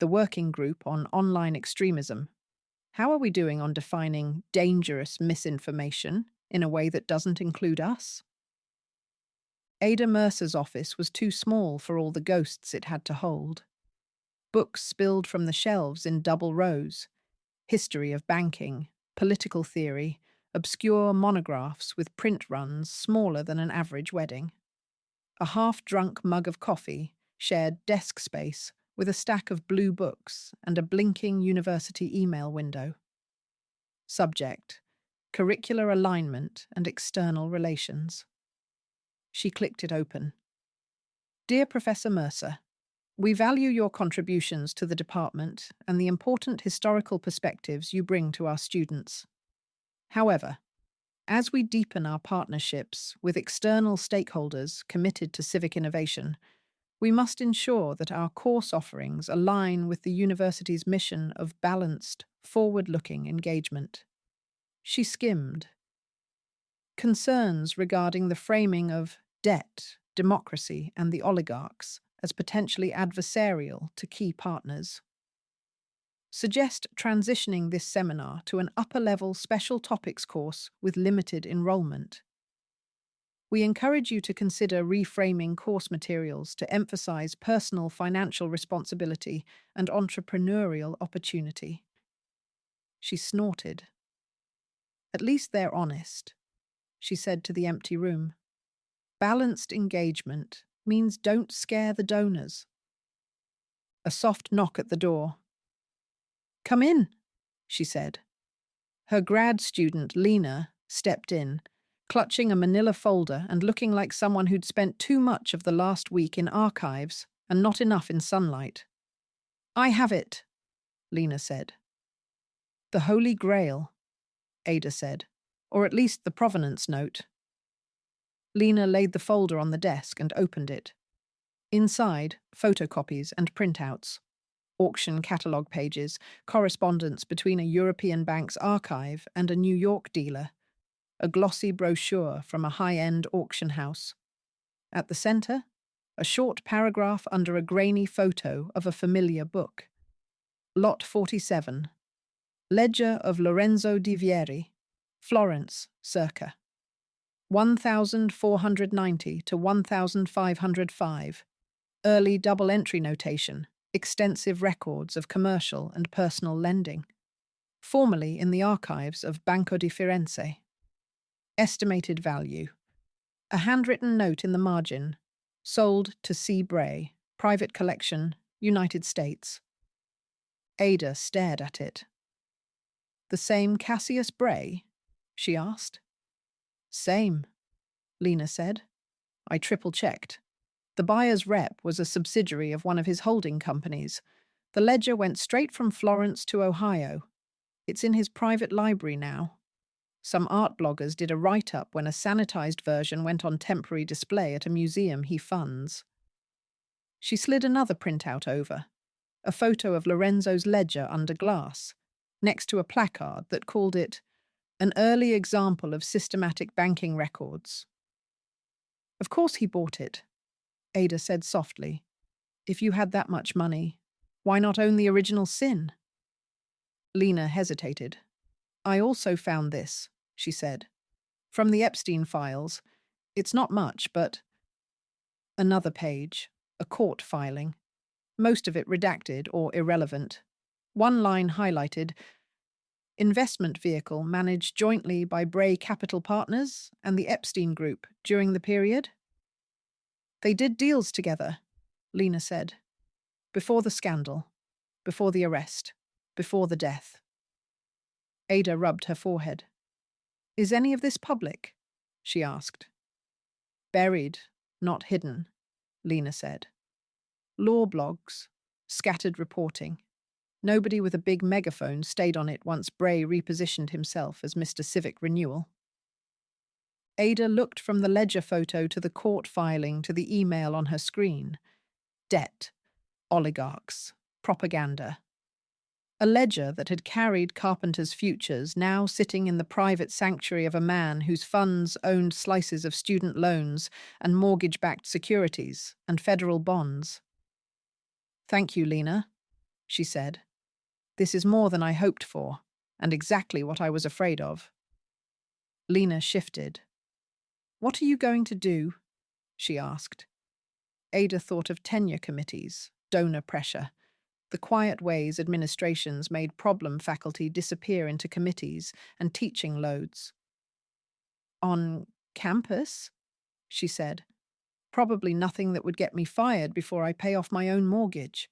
The working group on online extremism. How are we doing on defining dangerous misinformation in a way that doesn't include us? Ada Mercer's office was too small for all the ghosts it had to hold. Books spilled from the shelves in double rows. History of banking, political theory, obscure monographs with print runs smaller than an average wedding. A half-drunk mug of coffee shared desk space with a stack of blue books and a blinking university email window. Subject: curricular alignment and external relations. She clicked it open. Dear Professor Mercer, we value your contributions to the department and the important historical perspectives you bring to our students. However, as we deepen our partnerships with external stakeholders committed to civic innovation, we must ensure that our course offerings align with the university's mission of balanced, forward-looking engagement. She skimmed. Concerns regarding the framing of debt, democracy, and the oligarchs as potentially adversarial to key partners. Suggest transitioning this seminar to an upper-level special topics course with limited enrollment. We encourage you to consider reframing course materials to emphasize personal financial responsibility and entrepreneurial opportunity. She snorted. At least they're honest, she said to the empty room. Balanced engagement means don't scare the donors. A soft knock at the door. Come in, she said. Her grad student, Lena, stepped in, clutching a manila folder and looking like someone who'd spent too much of the last week in archives and not enough in sunlight. I have it, Lena said. The Holy Grail, Ada said, or at least the provenance note. Lena laid the folder on the desk and opened it. Inside, photocopies and printouts. Auction catalogue pages, correspondence between a European bank's archive and a New York dealer, a glossy brochure from a high-end auction house. At the centre, a short paragraph under a grainy photo of a familiar book. Lot 47. Ledger of Lorenzo di Vieri, Florence, circa 1490 to 1505. Early double-entry notation, extensive records of commercial and personal lending, formerly in the archives of Banco di Firenze. Estimated value. A handwritten note in the margin. Sold to C. Bray, private collection, United States. Ada stared at it. The same Cassius Bray? She asked. Same, Lena said. I triple-checked. The buyer's rep was a subsidiary of one of his holding companies. The ledger went straight from Florence to Ohio. It's in his private library now. Some art bloggers did a write-up when a sanitized version went on temporary display at a museum he funds. She slid another printout over, a photo of Lorenzo's ledger under glass, next to a placard that called it an early example of systematic banking records. Of course he bought it, Ada said softly. If you had that much money, why not own the original sin? Lena hesitated. I also found this, she said. From the Epstein files. It's not much, but... Another page, a court filing. Most of it redacted or irrelevant. One line highlighted, investment vehicle managed jointly by Bray Capital Partners and the Epstein Group during the period. They did deals together, Lena said. Before the scandal, before the arrest, before the death. Ada rubbed her forehead. Is any of this public? She asked. Buried, not hidden, Lena said. Law blogs, scattered reporting. Nobody with a big megaphone stayed on it once Bray repositioned himself as Mr. Civic Renewal. Ada looked from the ledger photo to the court filing to the email on her screen. Debt, oligarchs, propaganda. A ledger that had carried Carpenter's futures now sitting in the private sanctuary of a man whose funds owned slices of student loans and mortgage-backed securities and federal bonds. Thank you, Lena, she said. This is more than I hoped for, and exactly what I was afraid of. Lena shifted. What are you going to do? She asked. Ada thought of tenure committees, donor pressure, the quiet ways administrations made problem faculty disappear into committees and teaching loads. On campus? She said. Probably nothing that would get me fired before I pay off my own mortgage.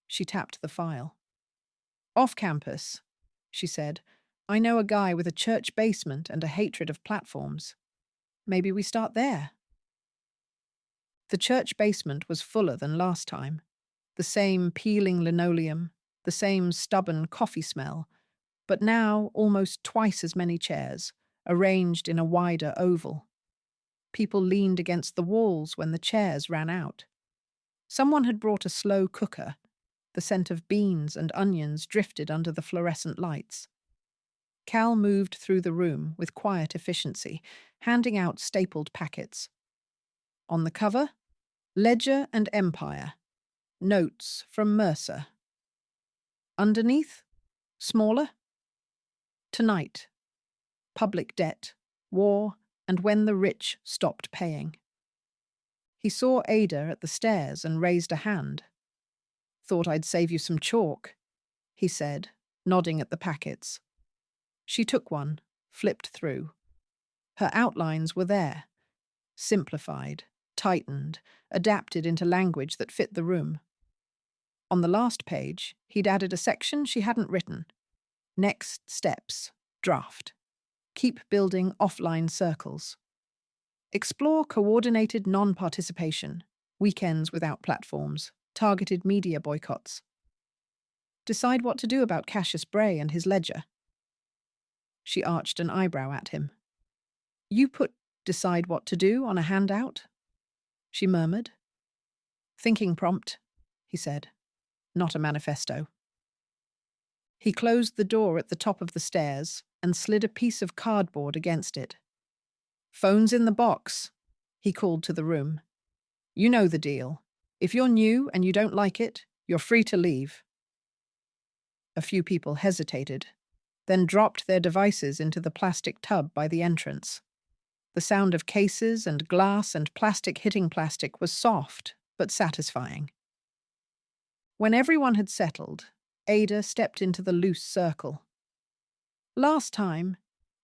She tapped the file. Off campus, she said. I know a guy with a church basement and a hatred of platforms. Maybe we start there. The church basement was fuller than last time. The same peeling linoleum, the same stubborn coffee smell, but now almost twice as many chairs, arranged in a wider oval. People leaned against the walls when the chairs ran out. Someone had brought a slow cooker. The scent of beans and onions drifted under the fluorescent lights. Cal moved through the room with quiet efficiency, handing out stapled packets. On the cover, Ledger and Empire. Notes from Mercer. Underneath, smaller. Tonight. Public debt, war, and when the rich stopped paying. He saw Ada at the stairs and raised a hand. Thought I'd save you some chalk, he said, nodding at the packets. She took one, flipped through. Her outlines were there, simplified, tightened, adapted into language that fit the room. On the last page, he'd added a section she hadn't written. Next steps, draft. Keep building offline circles. Explore coordinated non-participation, weekends without platforms, targeted media boycotts. Decide what to do about Cassius Bray and his ledger. She arched an eyebrow at him. You put decide what to do on a handout? She murmured. Thinking prompt, he said, not a manifesto. He closed the door at the top of the stairs and slid a piece of cardboard against it. Phone's in the box, he called to the room. You know the deal. If you're new and you don't like it, you're free to leave. A few people hesitated, then dropped their devices into the plastic tub by the entrance. The sound of cases and glass and plastic hitting plastic was soft, but satisfying. When everyone had settled, Ada stepped into the loose circle. "Last time,"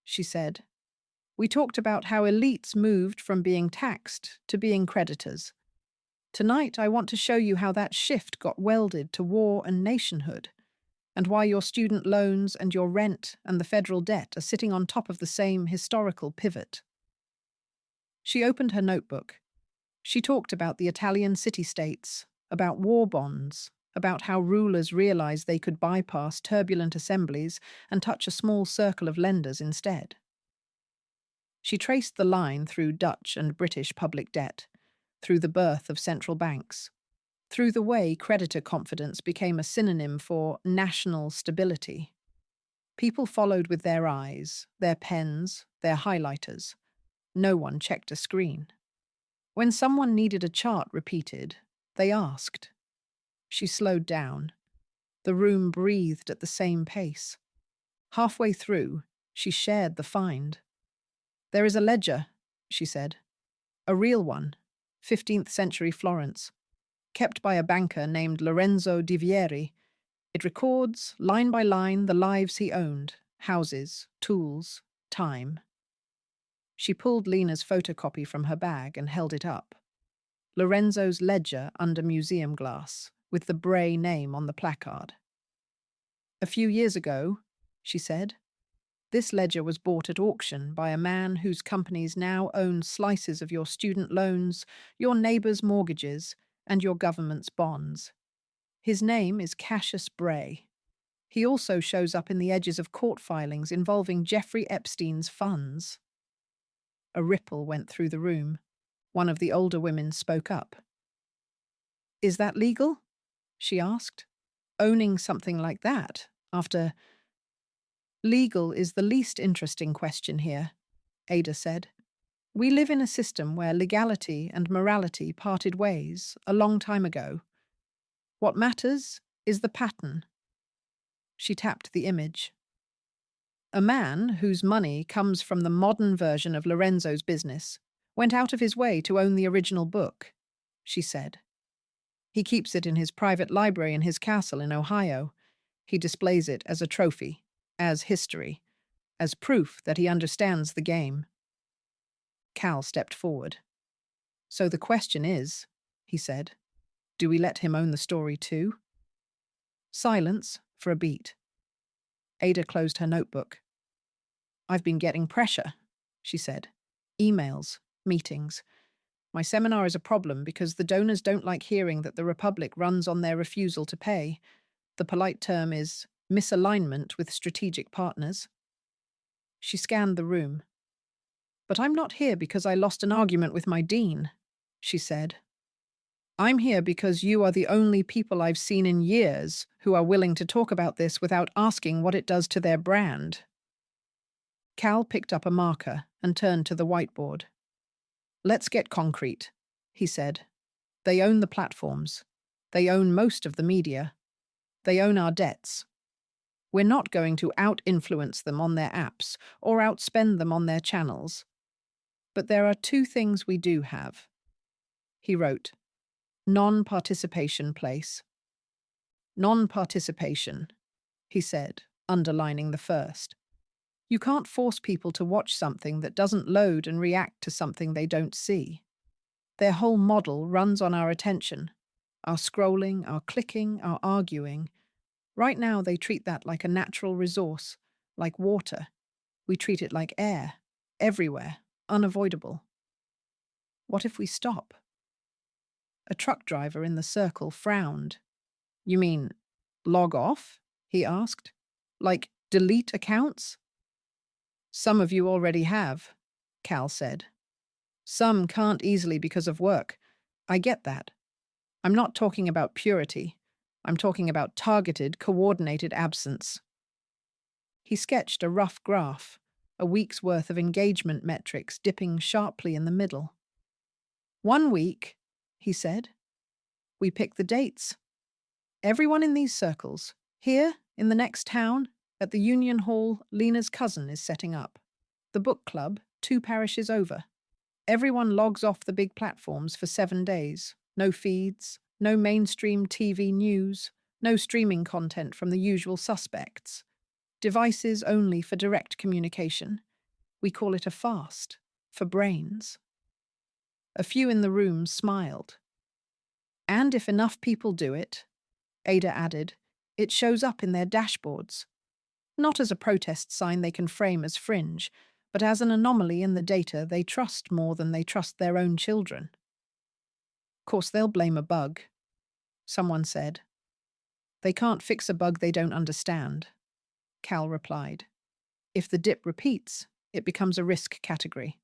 she said, "we talked about how elites moved from being taxed to being creditors. Tonight I want to show you how that shift got welded to war and nationhood, and why your student loans and your rent and the federal debt are sitting on top of the same historical pivot." She opened her notebook. She talked about the Italian city-states, about war bonds, about how rulers realized they could bypass turbulent assemblies and touch a small circle of lenders instead. She traced the line through Dutch and British public debt, through the birth of central banks, through the way creditor confidence became a synonym for national stability. People followed with their eyes, their pens, their highlighters. No one checked a screen. When someone needed a chart repeated, they asked. She slowed down. The room breathed at the same pace. Halfway through, she shared the find. "There is a ledger," she said. "A real one, 15th century Florence, kept by a banker named Lorenzo di Vieri. It records, line by line, the lives he owned, houses, tools, time." She pulled Lena's photocopy from her bag and held it up. Lorenzo's ledger under museum glass, with the Bray name on the placard. "A few years ago," she said, "this ledger was bought at auction by a man whose companies now own slices of your student loans, your neighbours' mortgages, and your government's bonds. His name is Cassius Bray. He also shows up in the edges of court filings involving Jeffrey Epstein's funds." A ripple went through the room. One of the older women spoke up. "Is that legal?" she asked. "Owning something like that, after—" "Legal is the least interesting question here," Ada said. "We live in a system where legality and morality parted ways a long time ago. What matters is the pattern." She tapped the image. "A man whose money comes from the modern version of Lorenzo's business went out of his way to own the original book," she said. "He keeps it in his private library in his castle in Ohio. He displays it as a trophy, as history, as proof that he understands the game." Cal stepped forward. "So the question is," he said, "do we let him own the story too?" Silence for a beat. Ada closed her notebook. "I've been getting pressure," she said. "Emails, meetings. My seminar is a problem because the donors don't like hearing that the Republic runs on their refusal to pay. The polite term is misalignment with strategic partners." She scanned the room. "But I'm not here because I lost an argument with my dean," she said. "I'm here because you are the only people I've seen in years who are willing to talk about this without asking what it does to their brand." Cal picked up a marker and turned to the whiteboard. "Let's get concrete," he said. "They own the platforms. They own most of the media. They own our debts. We're not going to out-influence them on their apps or outspend them on their channels. But there are two things we do have." He wrote, "Non-participation place." "Non-participation," he said, underlining the first. "You can't force people to watch something that doesn't load and react to something they don't see. Their whole model runs on our attention, our scrolling, our clicking, our arguing. Right now they treat that like a natural resource, like water. We treat it like air, everywhere, unavoidable. What if we stop?" A truck driver in the circle frowned. "You mean, log off?" he asked. "Like, delete accounts?" "Some of you already have," Cal said. "Some can't easily because of work. I get that. I'm not talking about purity. I'm talking about targeted, coordinated absence." He sketched a rough graph, a week's worth of engagement metrics dipping sharply in the middle. "1 week," he said. "We pick the dates. Everyone in these circles, here, in the next town, at the Union Hall, Lena's cousin is setting up. The book club, 2 parishes over. Everyone logs off the big platforms for 7 days. No feeds, No mainstream TV news, no streaming content from the usual suspects. Devices only for direct communication. We call it a fast, for brains. A few in the room smiled. And if enough people do it, Ada added, it shows up in their dashboards. Not as a protest sign they can frame as fringe, but as an anomaly in the data they trust more than they trust their own children. Of course, they'll blame a bug, someone said. They can't fix a bug they don't understand, Cal replied. If the dip repeats, it becomes a risk category.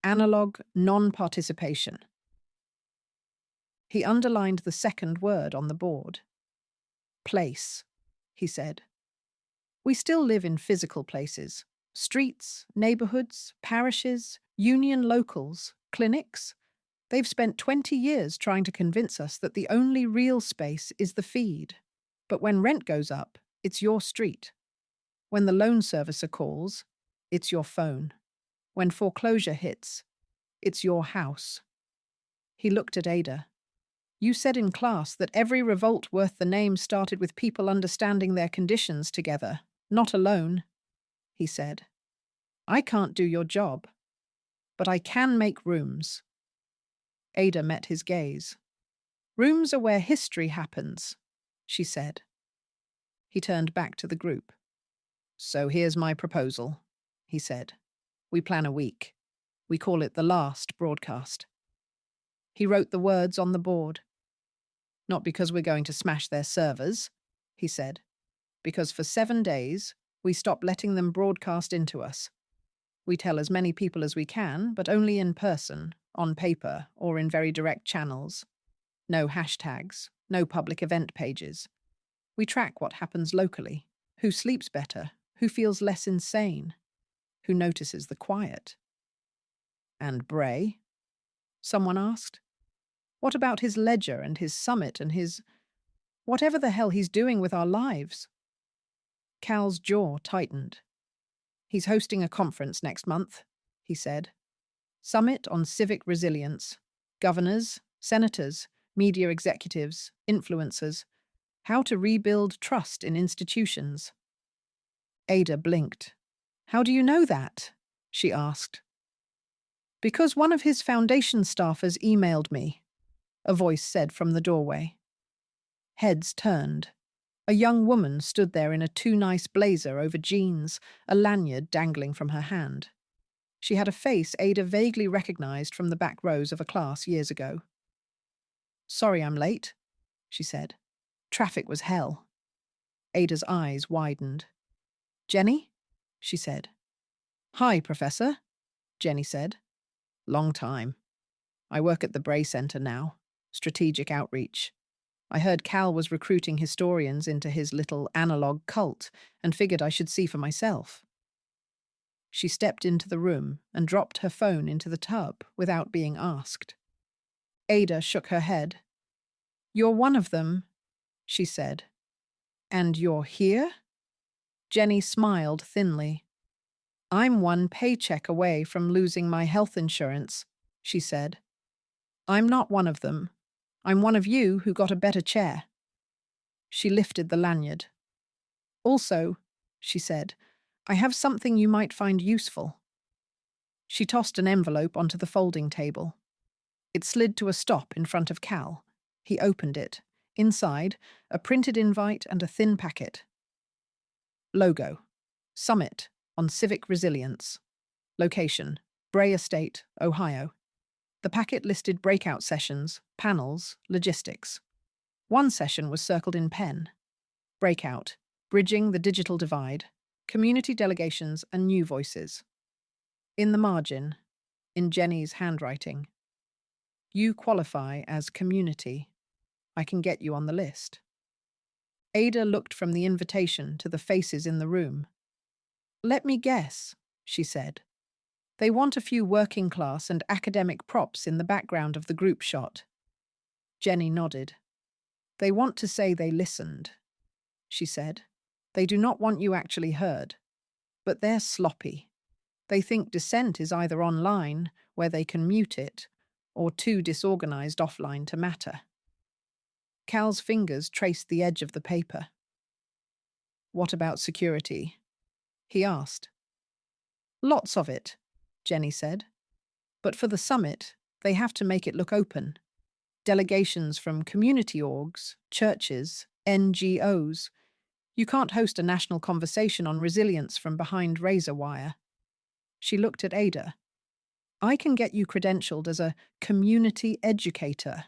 Analog non-participation. He underlined the second word on the board. Place, he said. We still live in physical places. Streets, neighborhoods, parishes, union locals, clinics. They've spent 20 years trying to convince us that the only real space is the feed. But when rent goes up, it's your street. When the loan servicer calls, it's your phone. When foreclosure hits, it's your house. He looked at Ada. You said in class that every revolt worth the name started with people understanding their conditions together, not alone, he said. I can't do your job, but I can make rooms. Ada met his gaze. Rooms are where history happens, she said. He turned back to the group. So here's my proposal, he said. We plan a week. We call it the last broadcast. He wrote the words on the board. Not because we're going to smash their servers, he said. Because for 7 days, we stop letting them broadcast into us. We tell as many people as we can, but only in person, on paper, or in very direct channels. No hashtags, no public event pages. We track what happens locally, who sleeps better, who feels less insane, who notices the quiet. And Bray? Someone asked. What about his ledger and his summit and his... whatever the hell he's doing with our lives? Cal's jaw tightened. He's hosting a conference next month, he said. Summit on civic resilience. Governors, senators, media executives, influencers. How to rebuild trust in institutions. Ada blinked. How do you know that? She asked. Because one of his foundation staffers emailed me, a voice said from the doorway. Heads turned. A young woman stood there in a too-nice blazer over jeans, a lanyard dangling from her hand. She had a face Ada vaguely recognized from the back rows of a class years ago. Sorry I'm late, she said. Traffic was hell. Ada's eyes widened. Jenny? She said. Hi, Professor, Jenny said. Long time. I work at the Bray Center now. Strategic outreach. I heard Cal was recruiting historians into his little analog cult and figured I should see for myself. She stepped into the room and dropped her phone into the tub without being asked. Ada shook her head. You're one of them, she said. And you're here? Jenny smiled thinly. I'm one paycheck away from losing my health insurance, she said. I'm not one of them. I'm one of you who got a better chair. She lifted the lanyard. Also, she said, I have something you might find useful. She tossed an envelope onto the folding table. It slid to a stop in front of Cal. He opened it. Inside, a printed invite and a thin packet. Logo. Summit on Civic Resilience. Location. Bray Estate, Ohio. The packet listed breakout sessions, panels, logistics. One session was circled in pen. Breakout. Bridging the digital divide. Community delegations and new voices. In the margin, in Jenny's handwriting. You qualify as community. I can get you on the list. Ada looked from the invitation to the faces in the room. Let me guess, she said. They want a few working class and academic props in the background of the group shot. Jenny nodded. They want to say they listened, she said. They do not want you actually heard. But they're sloppy. They think dissent is either online, where they can mute it, or too disorganized offline to matter. Cal's fingers traced the edge of the paper. "What about security?" he asked. "Lots of it," Jenny said. "But for the summit, they have to make it look open. Delegations from community orgs, churches, NGOs. You can't host a national conversation on resilience from behind razor wire." She looked at Ada. "I can get you credentialed as a community educator,"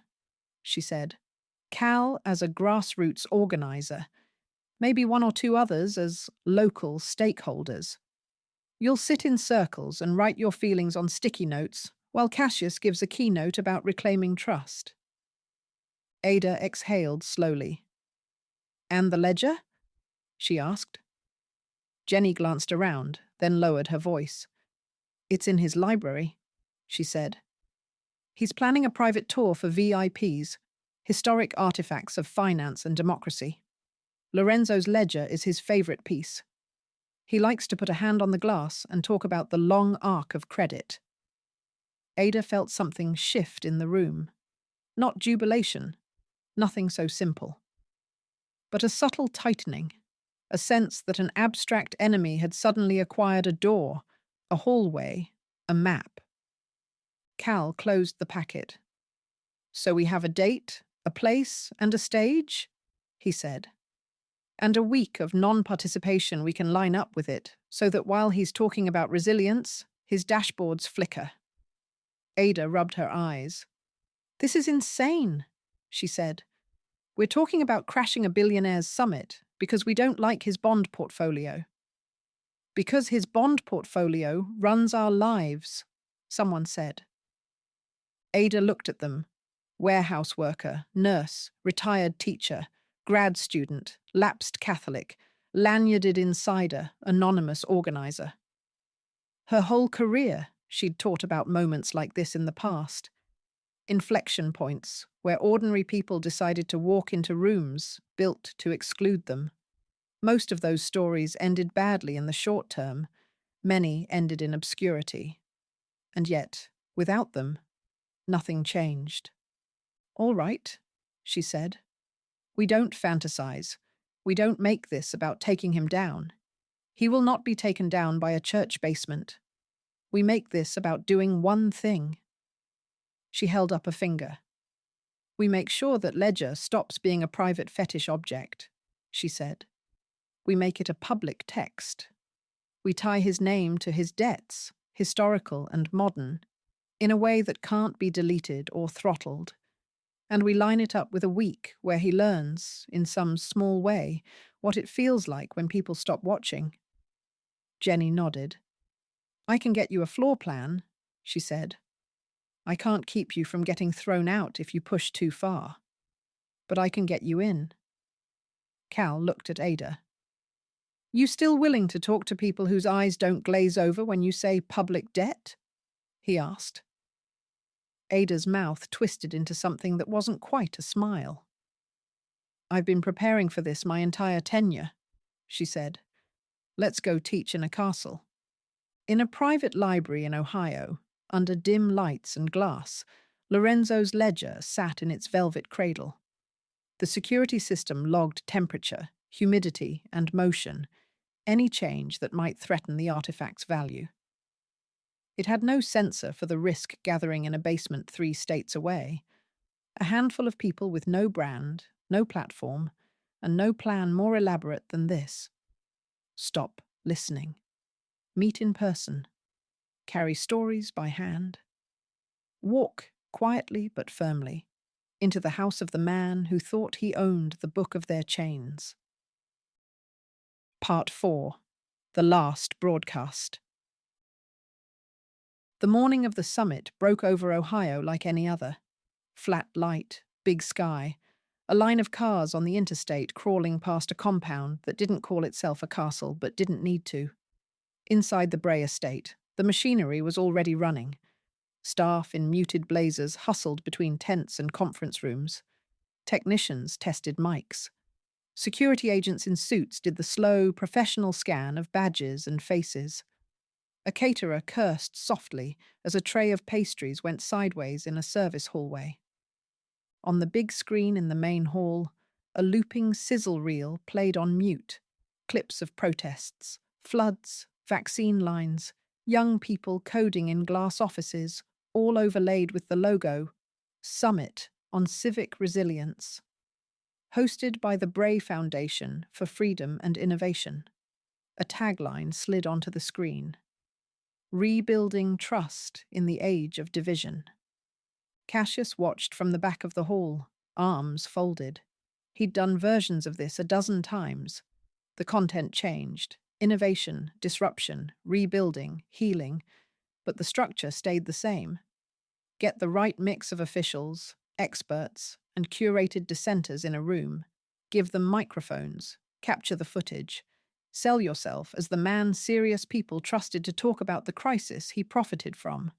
she said. "Cal as a grassroots organizer. Maybe one or two others as local stakeholders. You'll sit in circles and write your feelings on sticky notes while Cassius gives a keynote about reclaiming trust." Ada exhaled slowly. "And the ledger?" she asked. Jenny glanced around, then lowered her voice. "It's in his library," she said. "He's planning a private tour for VIPs, historic artifacts of finance and democracy. Lorenzo's ledger is his favorite piece. He likes to put a hand on the glass and talk about the long arc of credit." Ada felt something shift in the room. Not jubilation, nothing so simple. But a subtle tightening, a sense that an abstract enemy had suddenly acquired a door, a hallway, a map. Cal closed the packet. "So we have a date, a place, and a stage?" he said. "And a week of non-participation we can line up with it, so that while he's talking about resilience, his dashboards flicker." Ada rubbed her eyes. "This is insane," she said. "We're talking about crashing a billionaire's summit because we don't like his bond portfolio." "Because his bond portfolio runs our lives," someone said. Ada looked at them. Warehouse worker, nurse, retired teacher, grad student, lapsed Catholic, lanyarded insider, anonymous organizer. Her whole career, she'd taught about moments like this in the past. Inflection points where ordinary people decided to walk into rooms built to exclude them. Most of those stories ended badly in the short term. Many ended in obscurity. And yet, without them, nothing changed. "All right," she said. "We don't fantasize. We don't make this about taking him down. He will not be taken down by a church basement. We make this about doing one thing." She held up a finger. "We make sure that ledger stops being a private fetish object," she said. "We make it a public text. We tie his name to his debts, historical and modern, in a way that can't be deleted or throttled. And we line it up with a week where he learns, in some small way, what it feels like when people stop watching." Jenny nodded. "I can get you a floor plan," she said. "I can't keep you from getting thrown out if you push too far. But I can get you in." Cal looked at Ada. "You still willing to talk to people whose eyes don't glaze over when you say public debt?" he asked. Ada's mouth twisted into something that wasn't quite a smile. "I've been preparing for this my entire tenure," she said. "Let's go teach in a castle." In a private library in Ohio, under dim lights and glass, Lorenzo's ledger sat in its velvet cradle. The security system logged temperature, humidity, and motion, any change that might threaten the artifact's value. It had no sensor for the risk gathering in a basement 3 states away. A handful of people with no brand, no platform, and no plan more elaborate than this. Stop listening. Meet in person. Carry stories by hand. Walk quietly but firmly into the house of the man who thought he owned the book of their chains. Part 4. The Last Broadcast. The morning of the summit broke over Ohio like any other. Flat light, big sky, a line of cars on the interstate crawling past a compound that didn't call itself a castle but didn't need to. Inside the Bray estate, the machinery was already running. Staff in muted blazers hustled between tents and conference rooms. Technicians tested mics. Security agents in suits did the slow, professional scan of badges and faces. A caterer cursed softly as a tray of pastries went sideways in a service hallway. On the big screen in the main hall, a looping sizzle reel played on mute. Clips of protests, floods, vaccine lines, young people coding in glass offices, all overlaid with the logo, Summit on Civic Resilience. Hosted by the Bray Foundation for Freedom and Innovation. A tagline slid onto the screen. Rebuilding Trust in the Age of Division. Cassius watched from the back of the hall, arms folded. He'd done versions of this a dozen times. The content changed. Innovation, disruption, rebuilding, healing. But the structure stayed the same. Get the right mix of officials, experts, and curated dissenters in a room. Give them microphones. Capture the footage. Sell yourself as the man serious people trusted to talk about the crisis he profited from.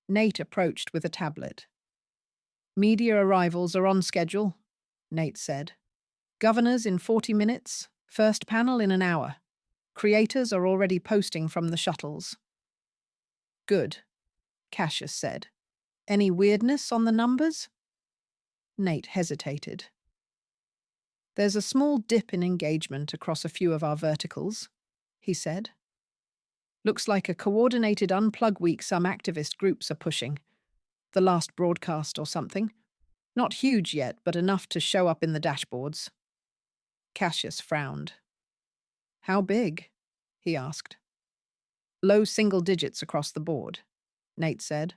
Nate approached with a tablet. Media arrivals are on schedule, Nate said. Governors in 40 minutes, first panel in an hour. Creators are already posting from the shuttles. Good, Cassius said. Any weirdness on the numbers? Nate hesitated. There's a small dip in engagement across a few of our verticals, he said. Looks like a coordinated unplug week some activist groups are pushing. The last broadcast or something. Not huge yet, but enough to show up in the dashboards. Cassius frowned. How big? He asked. Low single digits across the board, Nate said.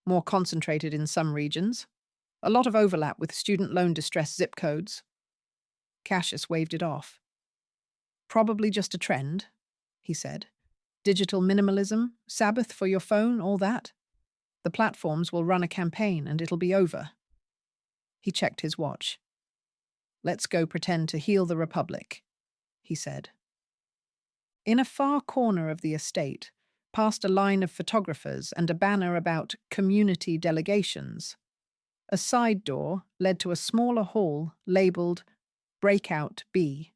More concentrated in some regions. A lot of overlap with student loan distress zip codes. Cassius waved it off. Probably just a trend, he said. Digital minimalism, Sabbath for your phone, all that. The platforms will run a campaign and it'll be over. He checked his watch. Let's go pretend to heal the Republic, he said. In a far corner of the estate, past a line of photographers and a banner about community delegations, a side door led to a smaller hall labelled Breakout B,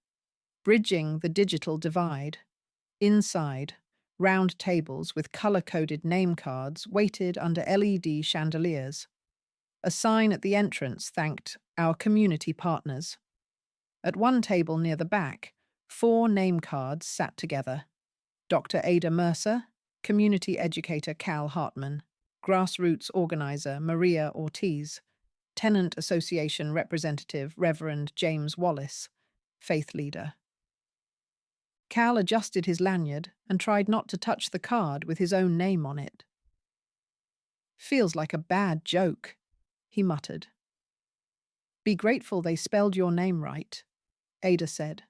bridging the digital divide. Inside, round tables with colour-coded name cards waited under LED chandeliers. A sign at the entrance thanked our community partners. At one table near the back, 4 name cards sat together. Dr. Ada Mercer, community educator Cal Hartman, grassroots organizer Maria Ortiz, tenant association representative Reverend James Wallace, faith leader. Cal adjusted his lanyard and tried not to touch the card with his own name on it. Feels like a bad joke, he muttered. Be grateful they spelled your name right, Ada said.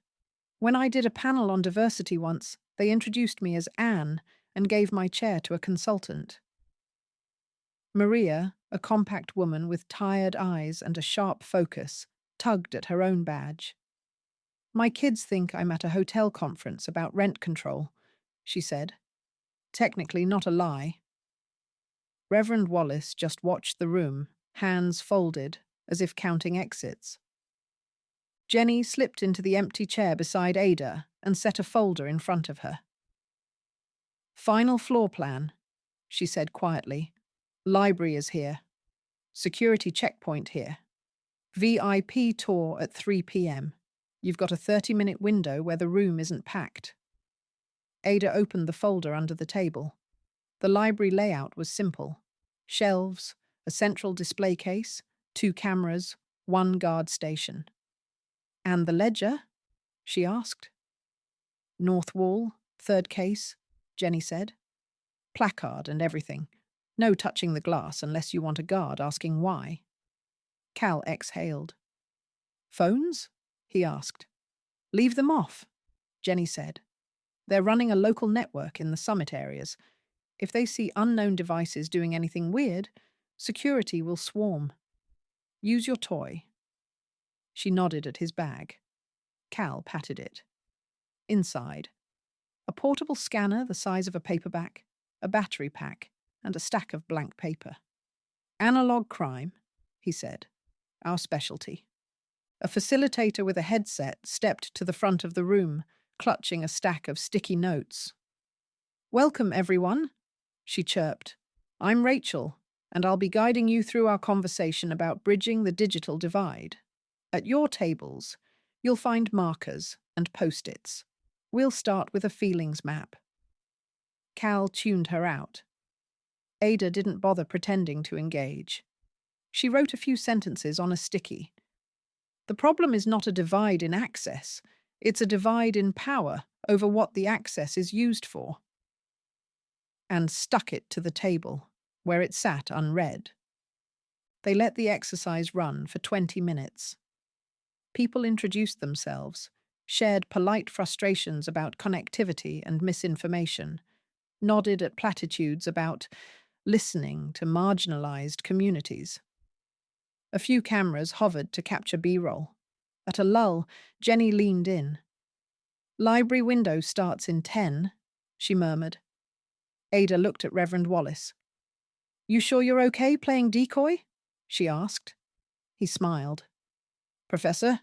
When I did a panel on diversity once, they introduced me as Anne and gave my chair to a consultant. Maria, a compact woman with tired eyes and a sharp focus, tugged at her own badge. My kids think I'm at a hotel conference about rent control, she said. Technically not a lie. Reverend Wallace just watched the room, hands folded, as if counting exits. Jenny slipped into the empty chair beside Ada and set a folder in front of her. Final floor plan, she said quietly. Library is here. Security checkpoint here. VIP tour at 3 p.m. You've got a 30-minute window where the room isn't packed. Ada opened the folder under the table. The library layout was simple. Shelves, a central display case, 2 cameras, 1 guard station. And the ledger? She asked. North wall, 3rd case, Jenny said. Placard and everything. No touching the glass unless you want a guard asking why. Cal exhaled. Phones? He asked. Leave them off, Jenny said. They're running a local network in the summit areas. If they see unknown devices doing anything weird, security will swarm. Use your toy. She nodded at his bag. Cal patted it. Inside, a portable scanner the size of a paperback, a battery pack, and a stack of blank paper. Analog crime, he said. Our specialty. A facilitator with a headset stepped to the front of the room, clutching a stack of sticky notes. Welcome, everyone, she chirped. I'm Rachel, and I'll be guiding you through our conversation about bridging the digital divide. At your tables, you'll find markers and post-its. We'll start with a feelings map. Cal tuned her out. Ada didn't bother pretending to engage. She wrote a few sentences on a sticky. The problem is not a divide in access, it's a divide in power over what the access is used for. And stuck it to the table, where it sat unread. They let the exercise run for 20 minutes. People introduced themselves, shared polite frustrations about connectivity and misinformation, nodded at platitudes about listening to marginalized communities. A few cameras hovered to capture B-roll. At a lull, Jenny leaned in. "Library window starts in 10, she murmured. Ada looked at Reverend Wallace. "You sure you're okay playing decoy?" she asked. He smiled. "Professor,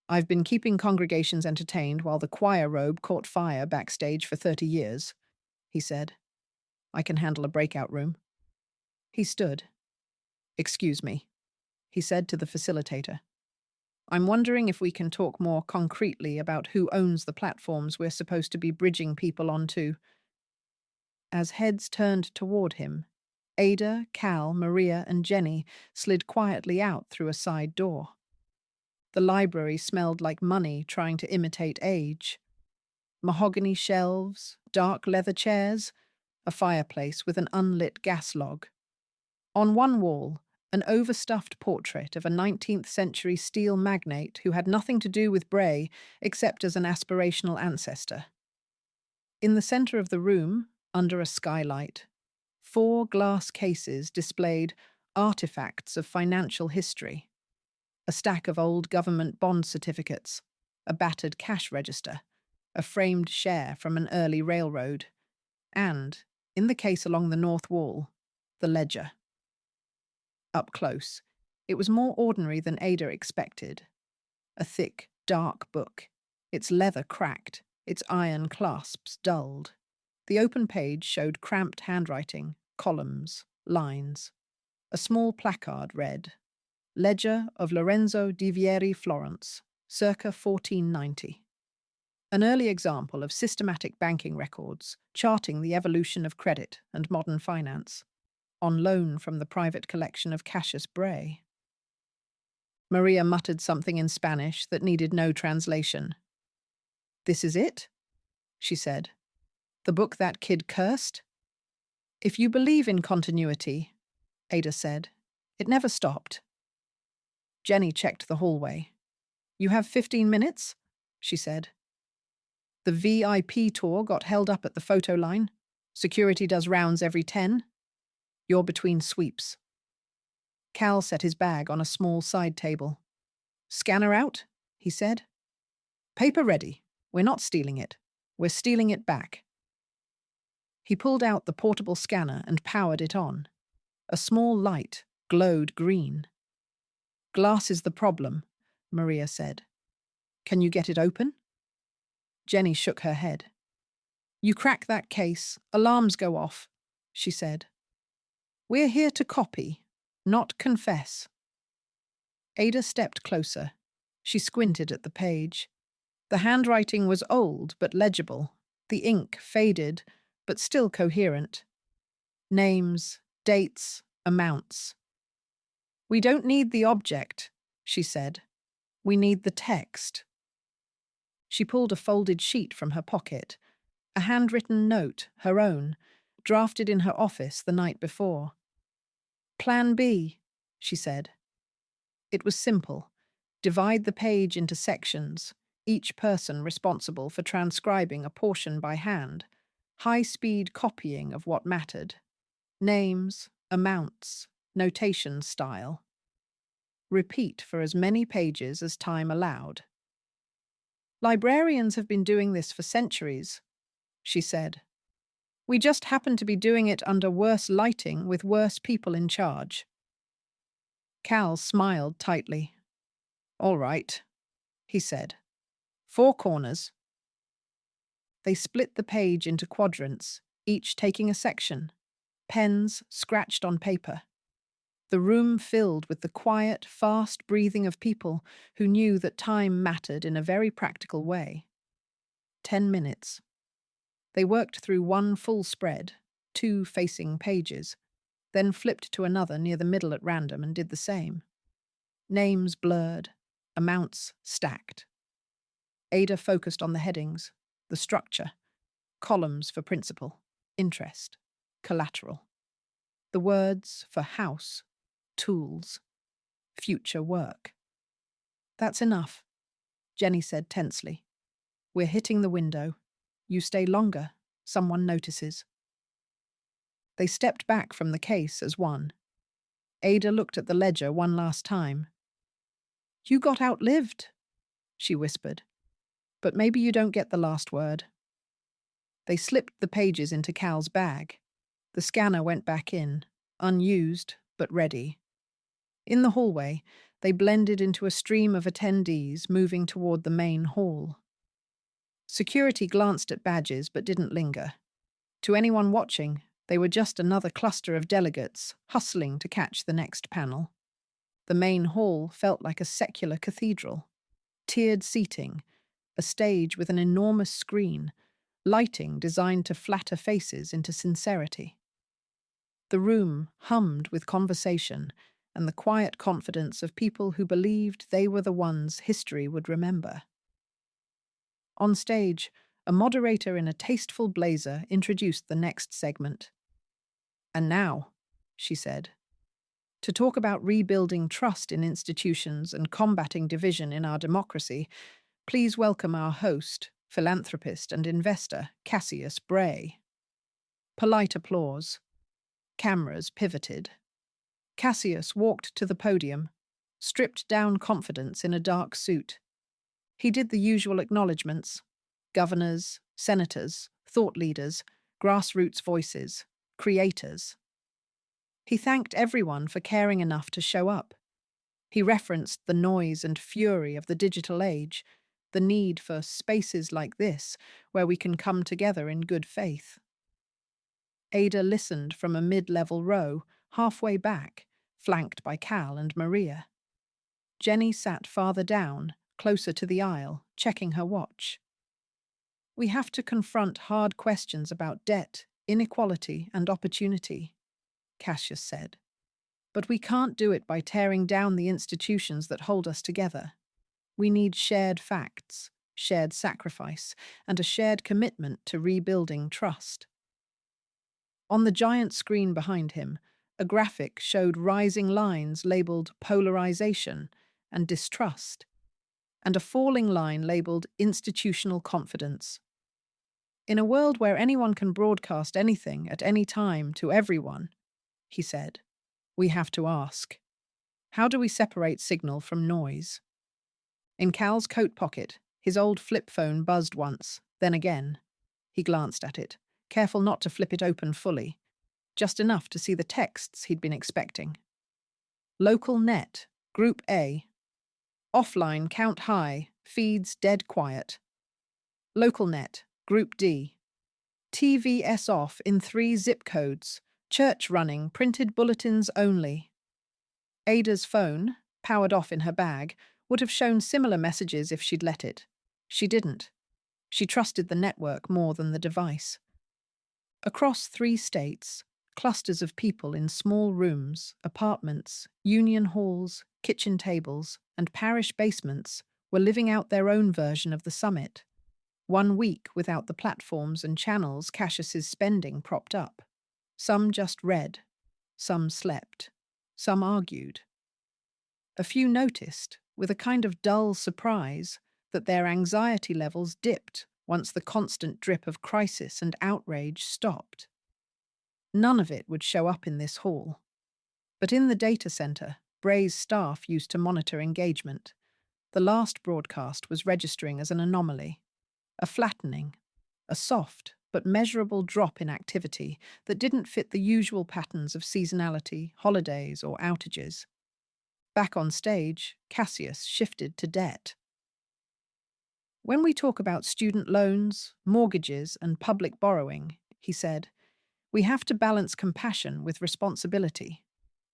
I've been keeping congregations entertained while the choir robe caught fire backstage for 30 years, he said. "I can handle a breakout room." He stood. "Excuse me," he said to the facilitator. "I'm wondering if we can talk more concretely about who owns the platforms we're supposed to be bridging people onto." As heads turned toward him, Ada, Cal, Maria, and Jenny slid quietly out through a side door. The library smelled like money trying to imitate age. Mahogany shelves, dark leather chairs, a fireplace with an unlit gas log. On one wall, an overstuffed portrait of a 19th century steel magnate who had nothing to do with Bray except as an aspirational ancestor. In the center of the room, under a skylight, 4 glass cases displayed artifacts of financial history. A stack of old government bond certificates, a battered cash register, a framed share from an early railroad, and, in the case along the north wall, the ledger. Up close, it was more ordinary than Ada expected. A thick, dark book, its leather cracked, its iron clasps dulled. The open page showed cramped handwriting, columns, lines. A small placard read, "Ledger of Lorenzo di Vieri, Florence, circa 1490. An early example of systematic banking records charting the evolution of credit and modern finance, on loan from the private collection of Cassius Bray." Maria muttered something in Spanish that needed no translation. "This is it?" she said. "The book that kid cursed?" "If you believe in continuity," Ada said, "it never stopped." Jenny checked the hallway. "You have 15 minutes?" she said. "The VIP tour got held up at the photo line. Security does rounds every 10. You're between sweeps." Cal set his bag on a small side table. "Scanner out," he said. "Paper ready. We're not stealing it. We're stealing it back." He pulled out the portable scanner and powered it on. A small light glowed green. "Glass is the problem," Maria said. "Can you get it open?" Jenny shook her head. "You crack that case, alarms go off," she said. "We're here to copy, not confess." Ada stepped closer. She squinted at the page. The handwriting was old but legible, the ink faded but still coherent. Names, dates, amounts. "We don't need the object," she said. "We need the text." She pulled a folded sheet from her pocket, a handwritten note, her own, drafted in her office the night before. "Plan B," she said. It was simple. Divide the page into sections, each person responsible for transcribing a portion by hand, high-speed copying of what mattered. Names, amounts, notation style. Repeat for as many pages as time allowed. "Librarians have been doing this for centuries," she said. "We just happen to be doing it under worse lighting with worse people in charge." Cal smiled tightly. "All right," he said. 4 corners." They split the page into quadrants, each taking a section. Pens scratched on paper. The room filled with the quiet, fast breathing of people who knew that time mattered in a very practical way. 10 minutes. They worked through one full spread, 2 facing pages, then flipped to another near the middle at random and did the same. Names blurred, amounts stacked. Ada focused on the headings, the structure, columns for principal, interest, collateral. The words for house, tools, future work. That's enough, Jenny said tensely. We're hitting the window. You stay longer, someone notices. They stepped back from the case as one. Ada looked at the ledger one last time. You got outlived, she whispered. But maybe you don't get the last word. They slipped the pages into Cal's bag. The scanner went back in, unused but ready. In the hallway, they blended into a stream of attendees moving toward the main hall. Security glanced at badges but didn't linger. To anyone watching, they were just another cluster of delegates hustling to catch the next panel. The main hall felt like a secular cathedral. Tiered seating, a stage with an enormous screen, lighting designed to flatter faces into sincerity. The room hummed with conversation and the quiet confidence of people who believed they were the ones history would remember. On stage, a moderator in a tasteful blazer introduced the next segment. And now, she said, to talk about rebuilding trust in institutions and combating division in our democracy, please welcome our host, philanthropist and investor, Cassius Bray. Polite applause. Cameras pivoted. Cassius walked to the podium, stripped down confidence in a dark suit. He did the usual acknowledgements: governors, senators, thought leaders, grassroots voices, creators. He thanked everyone for caring enough to show up. He referenced the noise and fury of the digital age, the need for spaces like this where we can come together in good faith. Ada listened from a mid-level row, halfway back, flanked by Cal and Maria. Jenny sat farther down, closer to the aisle, checking her watch. We have to confront hard questions about debt, inequality, and opportunity, Cassius said. But we can't do it by tearing down the institutions that hold us together. We need shared facts, shared sacrifice, and a shared commitment to rebuilding trust. On the giant screen behind him, a graphic showed rising lines labeled polarization and distrust, and a falling line labeled institutional confidence. In a world where anyone can broadcast anything at any time to everyone, he said, we have to ask, how do we separate signal from noise? In Cal's coat pocket, his old flip phone buzzed once, then again. He glanced at it, careful not to flip it open fully, just enough to see the texts he'd been expecting. Local net, Group A. Offline, count high, feeds dead quiet. Local net, Group D. TVS off in 3 zip codes. Church running, printed bulletins only. Ada's phone, powered off in her bag, would have shown similar messages if she'd let it. She didn't. She trusted the network more than the device. Across 3 states, clusters of people in small rooms, apartments, union halls, kitchen tables, and parish basements were living out their own version of the summit. 1 week without the platforms and channels Cassius's spending propped up. Some just read, some slept, some argued. A few noticed, with a kind of dull surprise, that their anxiety levels dipped once the constant drip of crisis and outrage stopped. None of it would show up in this hall. But in the data center, Bray's staff used to monitor engagement. The last broadcast was registering as an anomaly, a flattening, a soft but measurable drop in activity that didn't fit the usual patterns of seasonality, holidays, or outages. Back on stage, Cassius shifted to debt. When we talk about student loans, mortgages, and public borrowing, he said, we have to balance compassion with responsibility.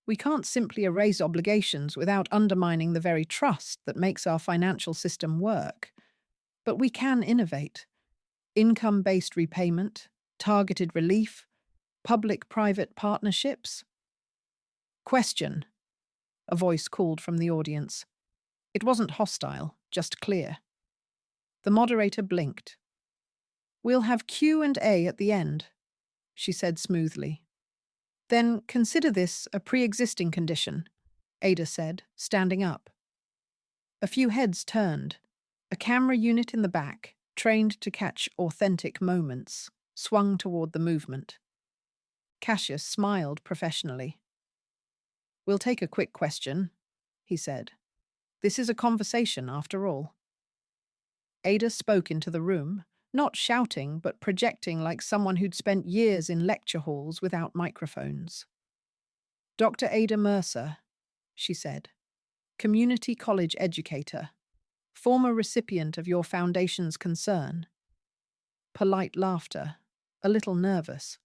We can't simply erase obligations without undermining the very trust that makes our financial system work. But we can innovate. Income-based repayment, targeted relief, public-private partnerships. Question, a voice called from the audience. It wasn't hostile, just clear. The moderator blinked. We'll have Q&A at the end, she said smoothly. Then consider this a pre-existing condition, Ada said, standing up. A few heads turned. A camera unit in the back, trained to catch authentic moments, swung toward the movement. Cassius smiled professionally. We'll take a quick question, he said. This is a conversation, after all. Ada spoke into the room, not shouting but projecting like someone who'd spent years in lecture halls without microphones. Dr. Ada Mercer, she said, community college educator, former recipient of your foundation's concern. Polite laughter, a little nervous.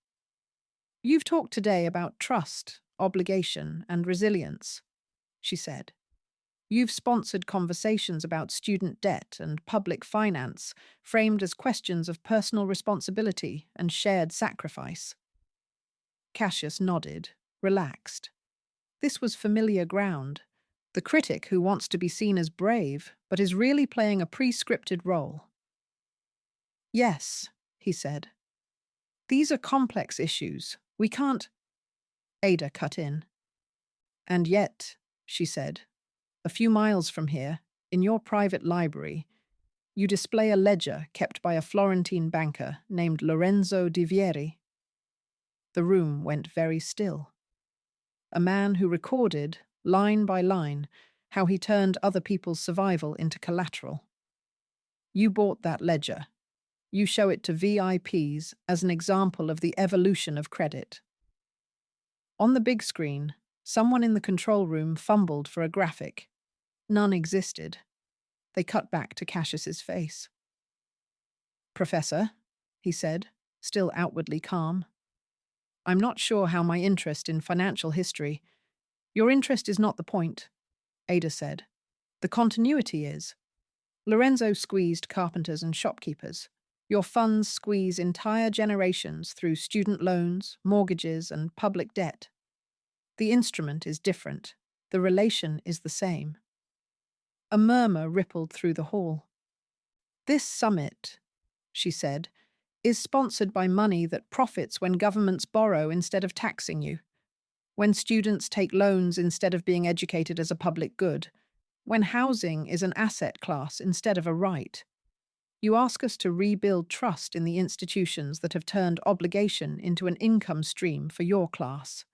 You've talked today about trust, obligation, and resilience, she said. You've sponsored conversations about student debt and public finance, framed as questions of personal responsibility and shared sacrifice. Cassius nodded, relaxed. This was familiar ground. The critic who wants to be seen as brave, but is really playing a pre-scripted role. Yes, he said. These are complex issues. We can't… Ada cut in. And yet, she said, a few miles from here, in your private library, you display a ledger kept by a Florentine banker named Lorenzo di Vieri. The room went very still. A man who recorded, line by line, how he turned other people's survival into collateral. You bought that ledger. You show it to VIPs as an example of the evolution of credit. On the big screen, someone in the control room fumbled for a graphic. None existed. They cut back to Cassius's face. Professor, he said, still outwardly calm. I'm not sure how my interest in financial history… Your interest is not the point, Ada said. The continuity is. Lorenzo squeezed carpenters and shopkeepers. Your funds squeeze entire generations through student loans, mortgages, and public debt. The instrument is different. The relation is the same. A murmur rippled through the hall. This summit, she said, is sponsored by money that profits when governments borrow instead of taxing you, when students take loans instead of being educated as a public good, when housing is an asset class instead of a right. You ask us to rebuild trust in the institutions that have turned obligation into an income stream for your class.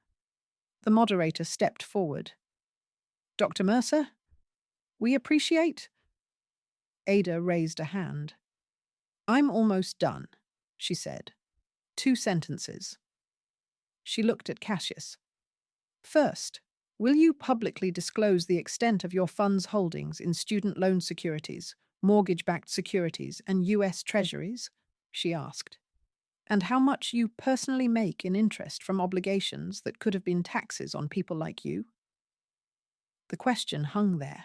The moderator stepped forward. Dr. Mercer? We appreciate… Ada raised a hand. I'm almost done, she said. 2 sentences. She looked at Cassius. First, will you publicly disclose the extent of your fund's holdings in student loan securities, mortgage-backed securities, and U.S. treasuries? She asked. And how much you personally make in interest from obligations that could have been taxes on people like you? The question hung there,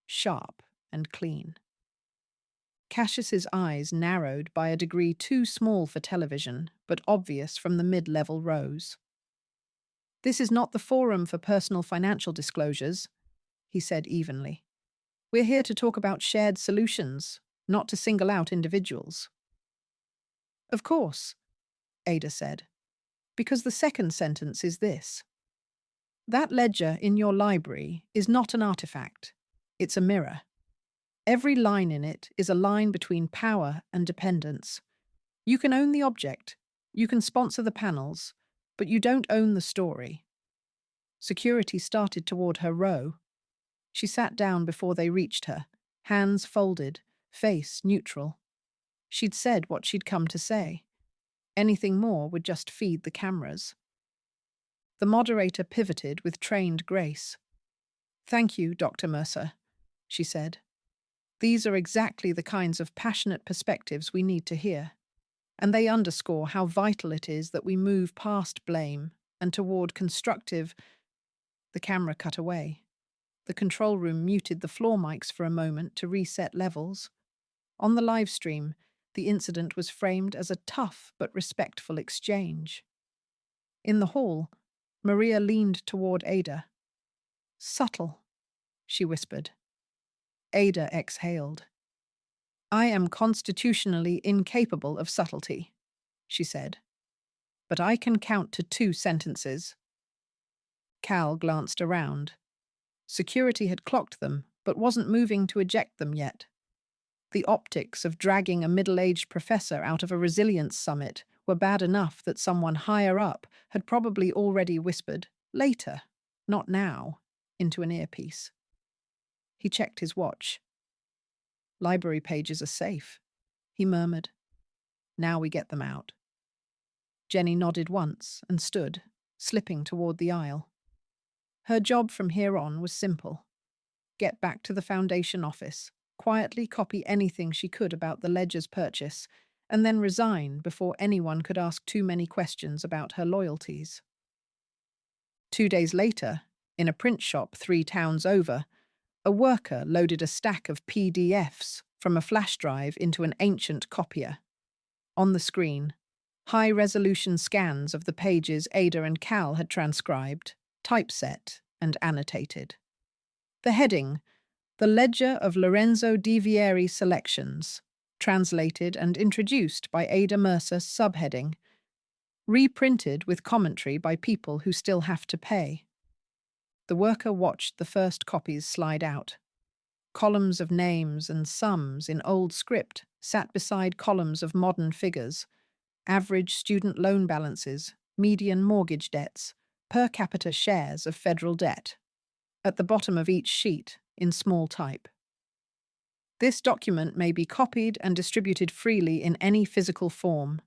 sharp and clean. Cassius's eyes narrowed by a degree too small for television, but obvious from the mid-level rows. This is not the forum for personal financial disclosures, he said evenly. We're here to talk about shared solutions, not to single out individuals. Of course, Ada said, because the second sentence is this. That ledger in your library is not an artifact. It's a mirror. Every line in it is a line between power and dependence. You can own the object, you can sponsor the panels, but you don't own the story. Security started toward her row. She sat down before they reached her, hands folded, face neutral. She'd said what she'd come to say. Anything more would just feed the cameras. The moderator pivoted with trained grace. Thank you, Dr. Mercer, she said. These are exactly the kinds of passionate perspectives we need to hear, and they underscore how vital it is that we move past blame and toward constructive… The camera cut away. The control room muted the floor mics for a moment to reset levels. On the live stream, the incident was framed as a tough but respectful exchange. In the hall, Maria leaned toward Ada. "Subtle," she whispered. Ada exhaled. "I am constitutionally incapable of subtlety," she said. "But I can count to 2 sentences." Cal glanced around. Security had clocked them, but wasn't moving to eject them yet. The optics of dragging a middle-aged professor out of a resilience summit were bad enough that someone higher up had probably already whispered, "Later, not now," into an earpiece. He checked his watch. "Library pages are safe," he murmured. "Now we get them out." Jenny nodded once and stood, slipping toward the aisle. Her job from here on was simple. Get back to the Foundation office, quietly copy anything she could about the Ledger's purchase, and then resign before anyone could ask too many questions about her loyalties. 2 days later, in a print shop 3 towns over, a worker loaded a stack of PDFs from a flash drive into an ancient copier. On the screen, high-resolution scans of the pages Ada and Cal had transcribed, typeset and annotated. The heading, "The Ledger of Lorenzo di Vieri Selections," translated and introduced by Ada Mercer, subheading, "Reprinted with commentary by people who still have to pay." The worker watched the first copies slide out. Columns of names and sums in old script sat beside columns of modern figures, average student loan balances, median mortgage debts, per capita shares of federal debt. At the bottom of each sheet, in small type, "This document may be copied and distributed freely in any physical form.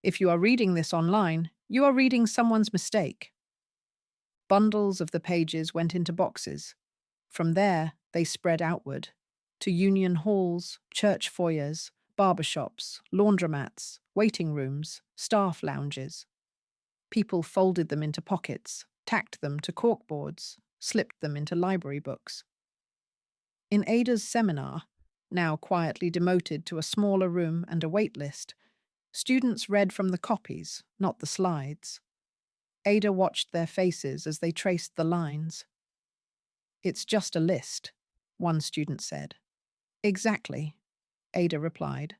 If you are reading this online, you are reading someone's mistake." Bundles of the pages went into boxes. From there, they spread outward, to union halls, church foyers, barbershops, laundromats, waiting rooms, staff lounges. People folded them into pockets, tacked them to corkboards, slipped them into library books. In Ada's seminar, now quietly demoted to a smaller room and a wait list, students read from the copies, not the slides. Ada watched their faces as they traced the lines. "It's just a list," one student said. "Exactly," Ada replied.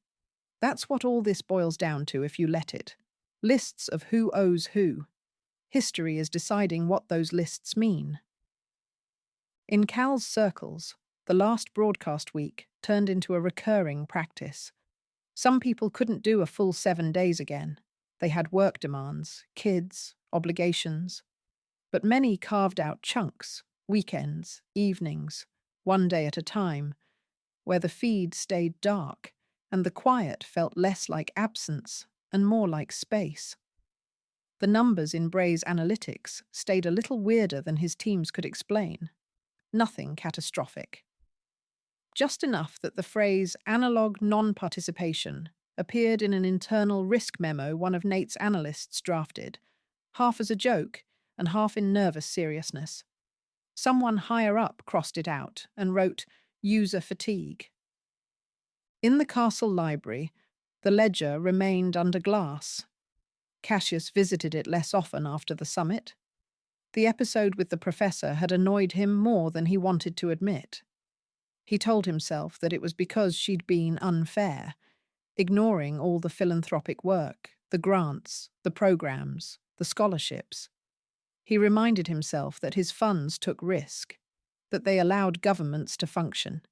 "That's what all this boils down to if you let it. Lists of who owes who. History is deciding what those lists mean." In Cal's circles, the last broadcast week turned into a recurring practice. Some people couldn't do a full 7 days again. They had work demands, kids, obligations. But many carved out chunks, weekends, evenings, 1 day at a time, where the feed stayed dark and the quiet felt less like absence and more like space. The numbers in Bray's analytics stayed a little weirder than his teams could explain. Nothing catastrophic. Just enough that the phrase analog non-participation appeared in an internal risk memo one of Nate's analysts drafted, half as a joke and half in nervous seriousness. Someone higher up crossed it out and wrote, "User fatigue." In the castle library, the ledger remained under glass. Cassius visited it less often after the summit. The episode with the professor had annoyed him more than he wanted to admit. He told himself that it was because she'd been unfair, ignoring all the philanthropic work, the grants, the programs, the scholarships. He reminded himself that his funds took risk, that they allowed governments to function,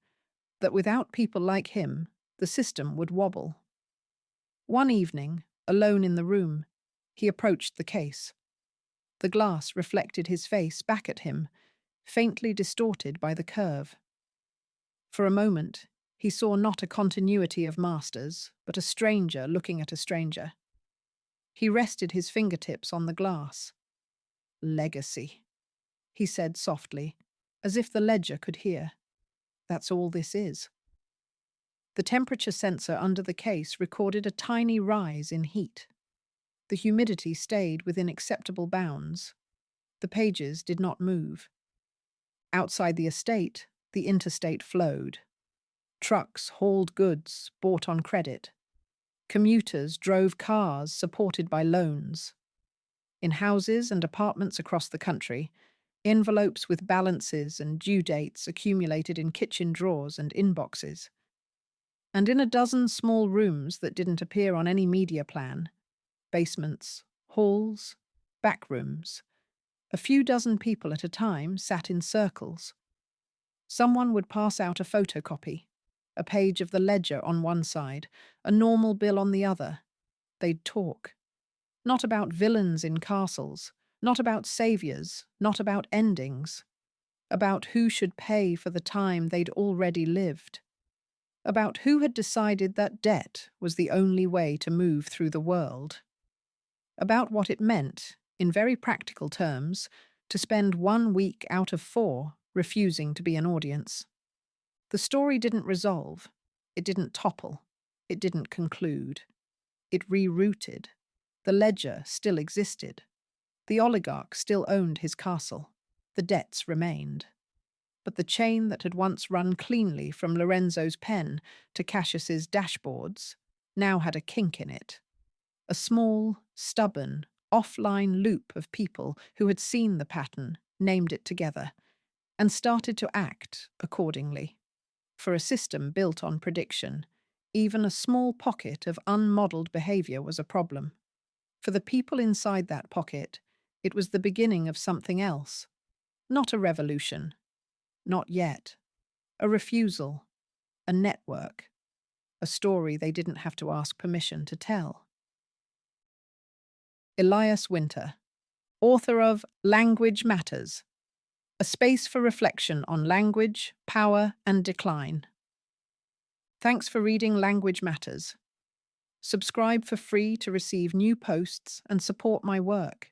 that without people like him, the system would wobble. One evening, alone in the room, he approached the case. The glass reflected his face back at him, faintly distorted by the curve. For a moment, he saw not a continuity of masters, but a stranger looking at a stranger. He rested his fingertips on the glass. "Legacy," he said softly, as if the ledger could hear. "That's all this is." The temperature sensor under the case recorded a tiny rise in heat. The humidity stayed within acceptable bounds. The pages did not move. Outside the estate, the interstate flowed. Trucks hauled goods bought on credit. Commuters drove cars supported by loans. In houses and apartments across the country, envelopes with balances and due dates accumulated in kitchen drawers and inboxes. And in a dozen small rooms that didn't appear on any media plan, basements, halls, back rooms, a few dozen people at a time sat in circles. Someone would pass out a photocopy, a page of the ledger on one side, a normal bill on the other. They'd talk. Not about villains in castles, not about saviors, not about endings. About who should pay for the time they'd already lived. About who had decided that debt was the only way to move through the world. About what it meant, in very practical terms, to spend 1 week out of 4 refusing to be an audience. The story didn't resolve. It didn't topple. It didn't conclude. It rerouted. The ledger still existed. The oligarch still owned his castle. The debts remained. But the chain that had once run cleanly from Lorenzo's pen to Cassius's dashboards now had a kink in it. A small, stubborn, offline loop of people who had seen the pattern, named it together, and started to act accordingly. For a system built on prediction, even a small pocket of unmodelled behaviour was a problem. For the people inside that pocket, it was the beginning of something else. Not a revolution. Not yet. A refusal. A network. A story they didn't have to ask permission to tell. Elias Winter, author of Language Matters, a space for reflection on language, power, and decline. Thanks for reading Language Matters. Subscribe for free to receive new posts and support my work.